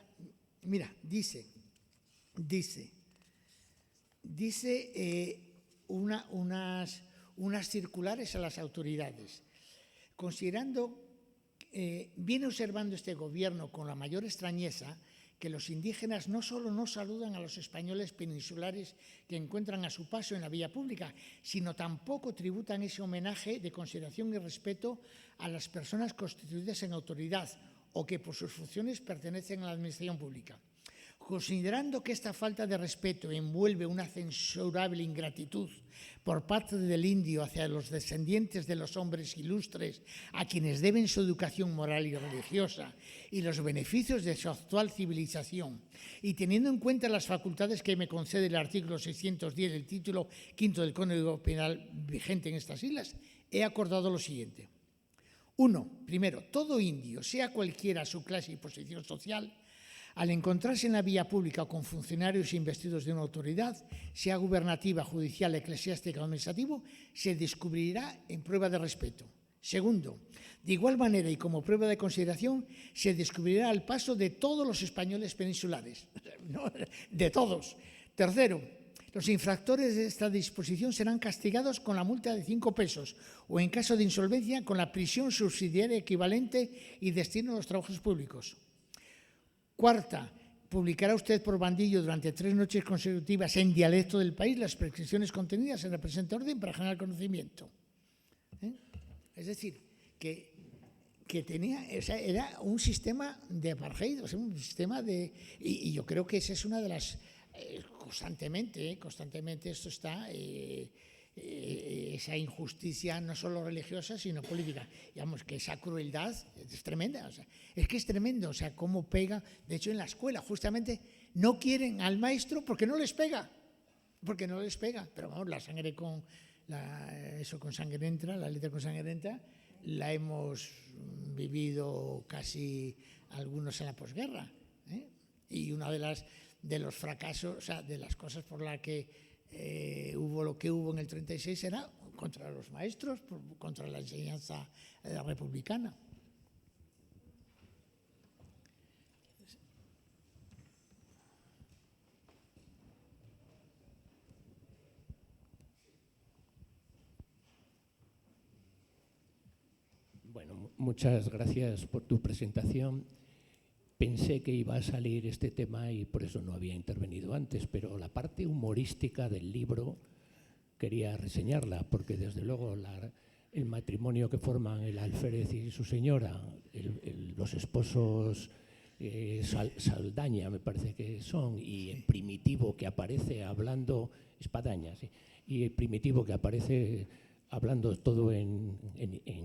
Speaker 2: dice unas circulares a las autoridades. Viene observando este gobierno con la mayor extrañeza que los indígenas no solo no saludan a los españoles peninsulares que encuentran a su paso en la vía pública, sino tampoco tributan ese homenaje de consideración y respeto a las personas constituidas en autoridad o que por sus funciones pertenecen a la administración pública. Considerando que esta falta de respeto envuelve una censurable ingratitud por parte del indio hacia los descendientes de los hombres ilustres a quienes deben su educación moral y religiosa y los beneficios de su actual civilización, y teniendo en cuenta las facultades que me concede el artículo 610 del título 5 del Código Penal vigente en estas islas, he acordado lo siguiente. 1. Primero, todo indio, sea cualquiera su clase y posición social, al encontrarse en la vía pública o con funcionarios investidos de una autoridad, sea gubernativa, judicial, eclesiástica o administrativo, se descubrirá en prueba de respeto. Segundo, de igual manera y como prueba de consideración, se descubrirá al paso de todos los españoles peninsulares. ¿No? De todos. Tercero, los infractores de esta disposición serán castigados con la multa de 5 pesos o, en caso de insolvencia, con la prisión subsidiaria equivalente y destino a los trabajos públicos. Cuarta, publicará usted por bandillo durante 3 noches consecutivas en dialecto del país las prescripciones contenidas en el presente orden para generar conocimiento. Es decir, que tenía, o sea, era un sistema de apartheid, o sea, un sistema de... Y yo creo que esa es una de las... constantemente esto está... esa injusticia no solo religiosa sino política, digamos que esa crueldad es tremenda, o sea, es que es tremendo, o sea, cómo pega. De hecho, en la escuela justamente no quieren al maestro porque no les pega, pero vamos, la sangre con con sangre entra, la letra con sangre entra, la hemos vivido casi algunos en la posguerra, y una de los fracasos, o sea, de las cosas por las que hubo lo que hubo en el 36 era contra los maestros, contra la enseñanza republicana.
Speaker 10: muchas gracias por tu presentación. Pensé que iba a salir este tema y por eso no había intervenido antes, pero la parte humorística del libro quería reseñarla, porque desde luego el matrimonio que forman el alférez y su señora, los esposos Saldaña, me parece que son, y el Primitivo que aparece hablando, Espadaña, sí, y el Primitivo que aparece hablando todo en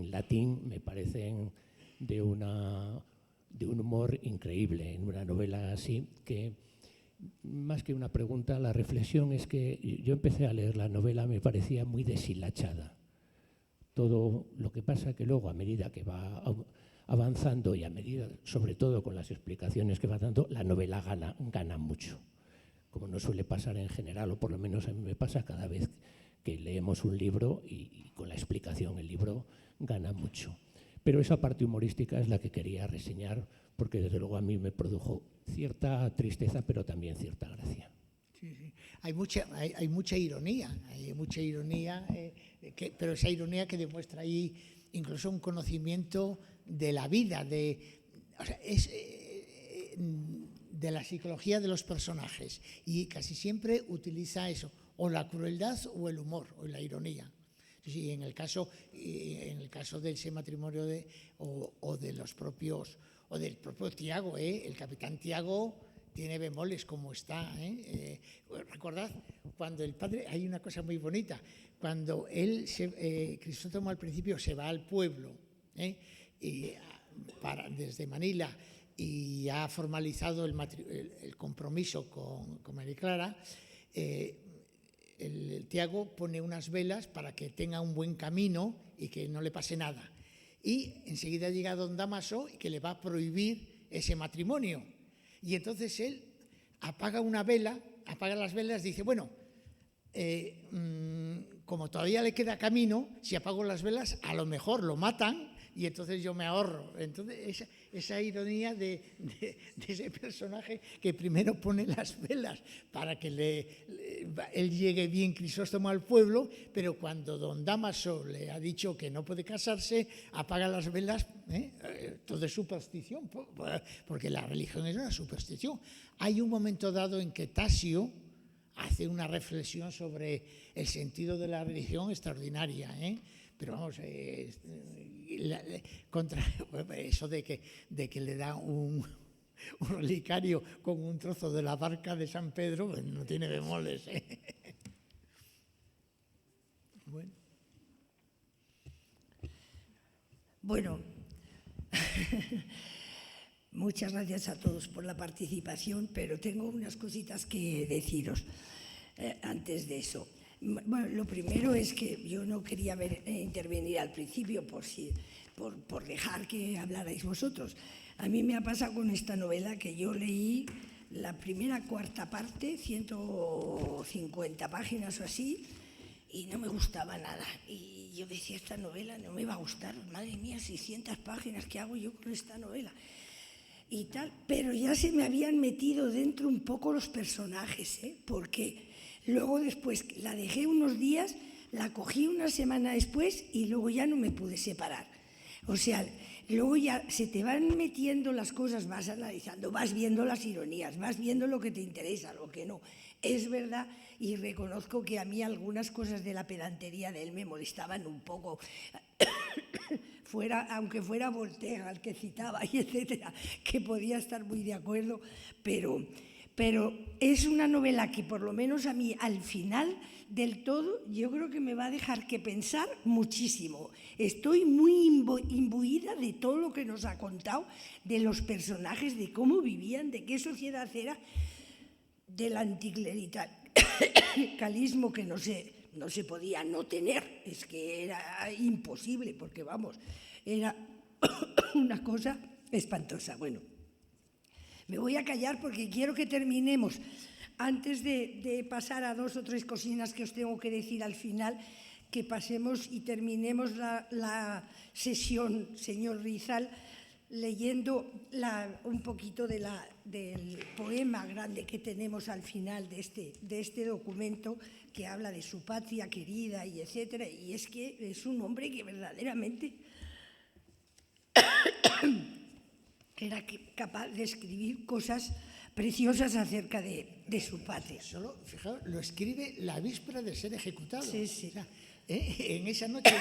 Speaker 10: latín, me parecen de un humor increíble en una novela así, que más que una pregunta, la reflexión es que yo empecé a leer la novela, me parecía muy deshilachada. Todo lo que pasa que luego, a medida que va avanzando y a medida, sobre todo con las explicaciones que va dando, la novela gana mucho, como no suele pasar en general, o por lo menos a mí me pasa cada vez que leemos un libro y con la explicación el libro gana mucho. Pero esa parte humorística es la que quería reseñar, porque desde luego a mí me produjo cierta tristeza, pero también cierta gracia.
Speaker 2: Sí, sí. Hay mucha ironía, pero esa ironía que demuestra ahí incluso un conocimiento de la vida, de la psicología de los personajes, y casi siempre utiliza eso, o la crueldad o el humor, o la ironía. Sí, en el caso de ese matrimonio o del propio Tiago, el capitán Tiago tiene bemoles como está. Recordad, cuando el padre, hay una cosa muy bonita, cuando Crisóstomo al principio se va al pueblo desde Manila y ha formalizado el compromiso con María Clara, el Tiago pone unas velas para que tenga un buen camino y que no le pase nada. Y enseguida llega don Dámaso y que le va a prohibir ese matrimonio. Y entonces él apaga las velas, dice, bueno, como todavía le queda camino, si apago las velas, a lo mejor lo matan y entonces yo me ahorro. Entonces esa ironía de ese personaje que primero pone las velas para que él llegue bien Crisóstomo al pueblo, pero cuando don Dámaso le ha dicho que no puede casarse, apaga las velas. Todo es superstición, porque la religión es una superstición. Hay un momento dado en que Tasio hace una reflexión sobre el sentido de la religión extraordinaria, pero vamos, contra eso de que le da un relicario con un trozo de la barca de San Pedro, pues no tiene bemoles.
Speaker 1: Bueno, muchas gracias a todos por la participación, pero tengo unas cositas que deciros antes de eso. Bueno, lo primero es que yo no quería intervenir al principio por dejar que hablarais vosotros. A mí me ha pasado con esta novela que yo leí la primera cuarta parte, 150 páginas o así, y no me gustaba nada. Y yo decía, esta novela no me va a gustar, madre mía, 600 páginas, ¿qué hago yo con esta novela? Y tal, pero ya se me habían metido dentro un poco los personajes, porque luego después la dejé unos días, la cogí una semana después y luego ya no me pude separar. O sea, luego ya se te van metiendo las cosas, vas analizando, vas viendo las ironías, vas viendo lo que te interesa, lo que no. Es verdad, y reconozco que a mí algunas cosas de la pedantería de él me molestaban un poco, aunque fuera Voltaire al que citaba y etcétera, que podía estar muy de acuerdo, pero es una novela que por lo menos a mí al final del todo yo creo que me va a dejar que pensar muchísimo. Estoy muy imbuida de todo lo que nos ha contado, de los personajes, de cómo vivían, de qué sociedad era, del anticlericalismo que no se podía no tener, es que era imposible, porque vamos, era una cosa espantosa. Bueno, me voy a callar porque quiero que terminemos. Antes de pasar a 2 o 3 cosinas que os tengo que decir al final, que pasemos y terminemos la sesión, señor Rizal, leyendo un poquito del poema grande que tenemos al final de este documento, que habla de su patria querida y etcétera, y es que es un hombre que verdaderamente que era capaz de escribir cosas preciosas acerca de su patria.
Speaker 2: Solo, fijaos, lo escribe la víspera de ser ejecutado.
Speaker 1: Sí, sí.
Speaker 2: O sea, en esa noche,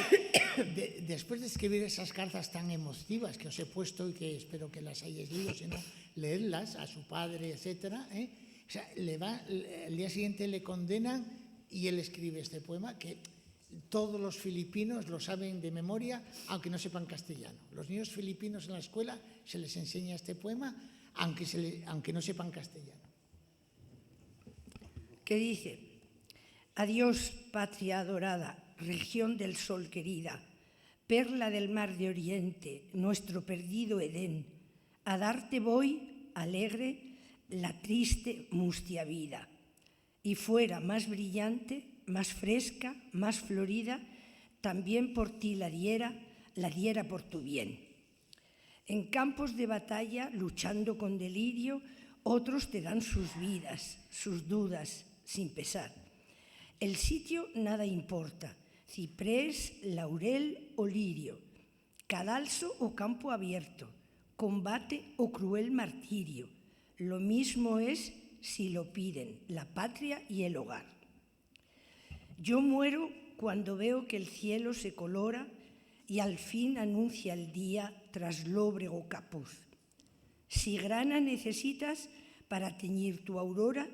Speaker 2: después de escribir esas cartas tan emotivas que os he puesto y que espero que las hayáis leído, si no, leedlas a su padre, etcétera, o sea, el día siguiente le condenan y él escribe este poema que todos los filipinos lo saben de memoria, aunque no sepan castellano. Los niños filipinos en la escuela se les enseña este poema, aunque no sepan castellano.
Speaker 1: Que dice: adiós, patria adorada, región del sol querida, perla del mar de oriente, nuestro perdido Edén. A darte voy, alegre, la triste, mustia vida. Y fuera más brillante, más fresca, más florida, también por ti la diera por tu bien. En campos de batalla, luchando con delirio, otros te dan sus vidas, sus dudas, sin pesar. El sitio nada importa, ciprés, laurel o lirio, cadalso o campo abierto, combate o cruel martirio. Lo mismo es si lo piden la patria y el hogar. Yo muero cuando veo que el cielo se colora y al fin anuncia el día tras lóbrego capuz. Si grana necesitas para teñir tu aurora,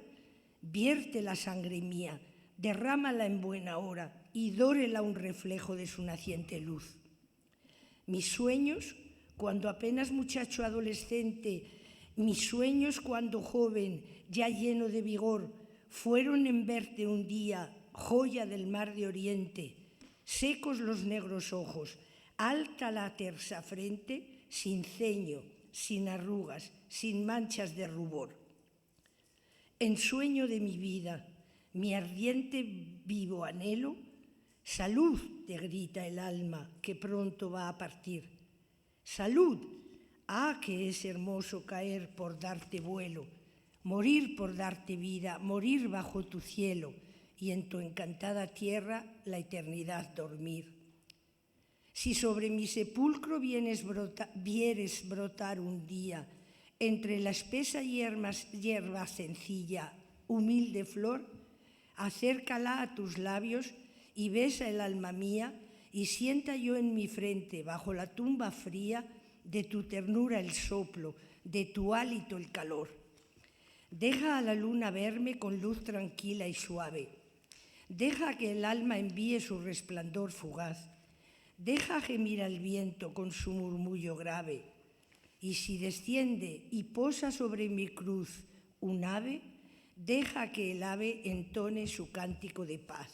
Speaker 1: vierte la sangre mía, derrámala en buena hora y dórela un reflejo de su naciente luz. Mis sueños, cuando apenas muchacho adolescente, mis sueños cuando joven, ya lleno de vigor, fueron en verte un día, joya del mar de oriente, secos los negros ojos, alta la tersa frente, sin ceño, sin arrugas, sin manchas de rubor. En sueño de mi vida, mi ardiente vivo anhelo, salud, te grita el alma que pronto va a partir. Salud, ah, que es hermoso caer por darte vuelo, morir por darte vida, morir bajo tu cielo y en tu encantada tierra la eternidad dormir. Si sobre mi sepulcro vieres brotar un día, entre la espesa hierba sencilla, humilde flor, acércala a tus labios y besa el alma mía y sienta yo en mi frente, bajo la tumba fría, de tu ternura el soplo, de tu hálito el calor. Deja a la luna verme con luz tranquila y suave. Deja que el alma envíe su resplandor fugaz. Deja gemir al viento con su murmullo grave. Y si desciende y posa sobre mi cruz un ave, deja que el ave entone su cántico de paz.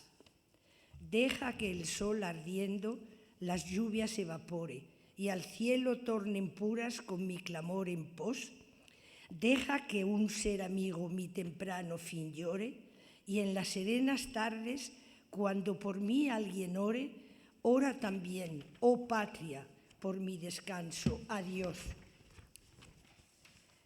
Speaker 1: Deja que el sol ardiendo las lluvias evapore y al cielo tornen puras con mi clamor en pos. Deja que un ser amigo mi temprano fin llore y en las serenas tardes, cuando por mí alguien ore, ora también, oh patria, por mi descanso. Adiós.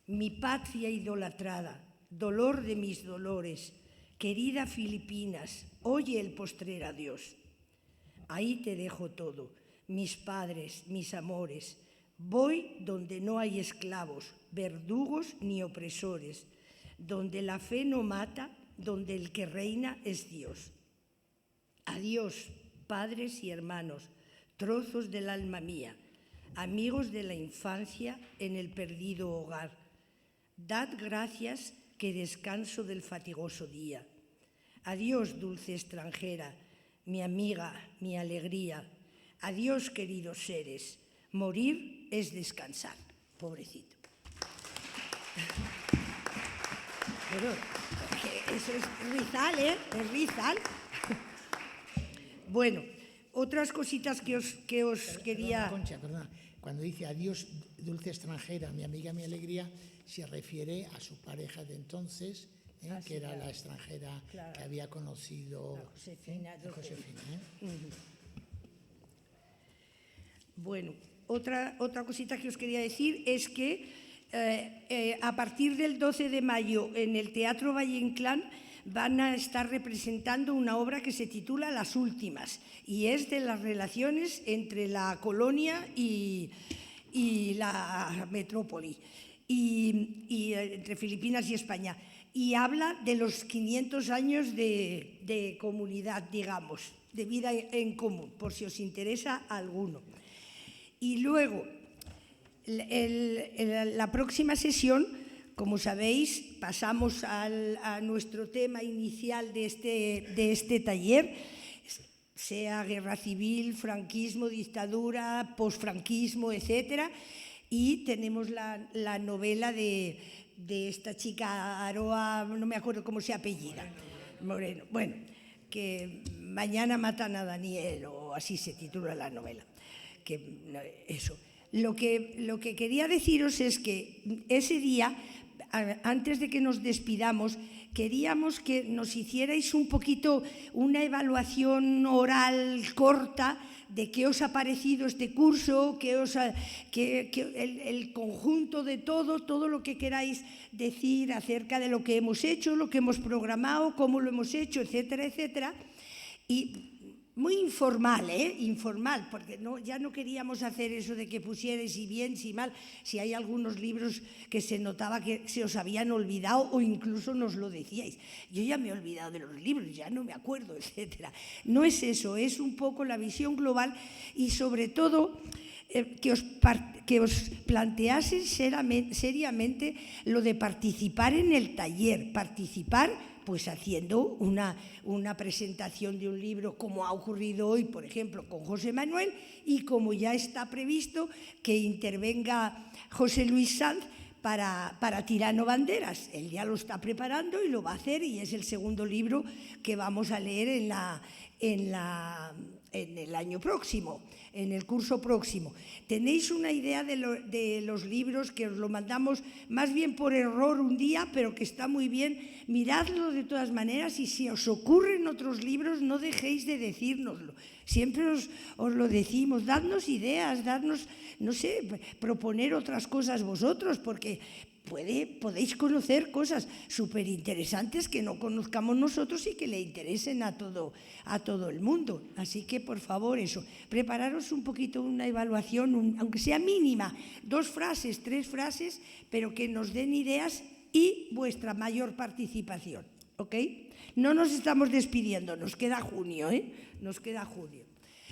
Speaker 1: Mi patria idolatrada, dolor de mis dolores, querida Filipinas, oye el postrer adiós. Ahí te dejo todo, mis padres, mis amores. Voy donde no hay esclavos, verdugos ni opresores, donde la fe no mata, donde el que reina es Dios. Adiós, padres y hermanos, trozos del alma mía, amigos de la infancia en el perdido hogar. Dad gracias que descanso del fatigoso día. Adiós, dulce extranjera, mi amiga, mi alegría. Adiós, queridos seres. Morir es descansar. Pobrecito. Pero eso es Rizal, ¿eh? Es Rizal. Bueno, otras cositas que os quería...
Speaker 2: Concha, perdona. Cuando dice adiós, dulce extranjera, mi amiga, mi alegría, se refiere a su pareja de entonces, que era la extranjera que había conocido
Speaker 1: Josefina.
Speaker 2: Josefina.
Speaker 1: Bueno, otra cosita que os quería decir es que a partir del 12 de mayo en el Teatro Valle Inclán van a estar representando una obra que se titula Las Últimas y es de las relaciones entre la colonia y y la metrópoli, y entre Filipinas y España. Y habla de los 500 años de comunidad, digamos, de vida en común, por si os interesa alguno. Y luego, la próxima sesión, como sabéis, pasamos a nuestro tema inicial de este taller, sea guerra civil, franquismo, dictadura, posfranquismo, etcétera, y tenemos la novela de esta chica Aroa, no me acuerdo cómo se apellida, Moreno. Bueno, que mañana matan a Daniel, o así se titula la novela. Eso. Lo que quería deciros es que ese día, antes de que nos despidamos, queríamos que nos hicierais un poquito una evaluación oral corta de qué os ha parecido este curso, el conjunto de todo lo que queráis decir acerca de lo que hemos hecho, lo que hemos programado, cómo lo hemos hecho, etcétera, etcétera. Y muy informal, informal, porque ya no queríamos hacer eso de que pusierais si bien, si mal, si hay algunos libros que se notaba que se os habían olvidado o incluso nos lo decíais. Yo ya me he olvidado de los libros, ya no me acuerdo, etcétera. No es eso, es un poco la visión global y sobre todo que os planteasen seriamente lo de participar en el taller, participar pues haciendo una presentación de un libro como ha ocurrido hoy, por ejemplo, con José Manuel, y como ya está previsto que intervenga José Luis Sanz para Tirano Banderas. Él ya lo está preparando y lo va a hacer y es el segundo libro que vamos a leer en el año próximo, en el curso próximo. Tenéis una idea de los libros que os lo mandamos más bien por error un día, pero que está muy bien. Miradlo de todas maneras y si os ocurren otros libros no dejéis de decírnoslo. Siempre os lo decimos, dadnos ideas, no sé, proponer otras cosas vosotros, porque podéis conocer cosas súper interesantes que no conozcamos nosotros y que le interesen a todo el mundo. Así que, por favor, eso, prepararos un poquito una evaluación, aunque sea mínima, 2 frases, 3 frases, pero que nos den ideas y vuestra mayor participación, ¿ok? No nos estamos despidiendo, nos queda junio, Nos queda junio.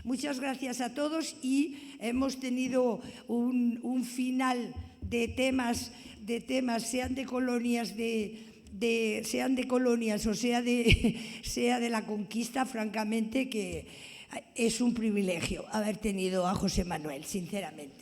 Speaker 1: Muchas gracias a todos y hemos tenido un final de temas, sean de colonias sean de colonias o sea de la conquista, francamente que es un privilegio haber tenido a José Manuel, sinceramente.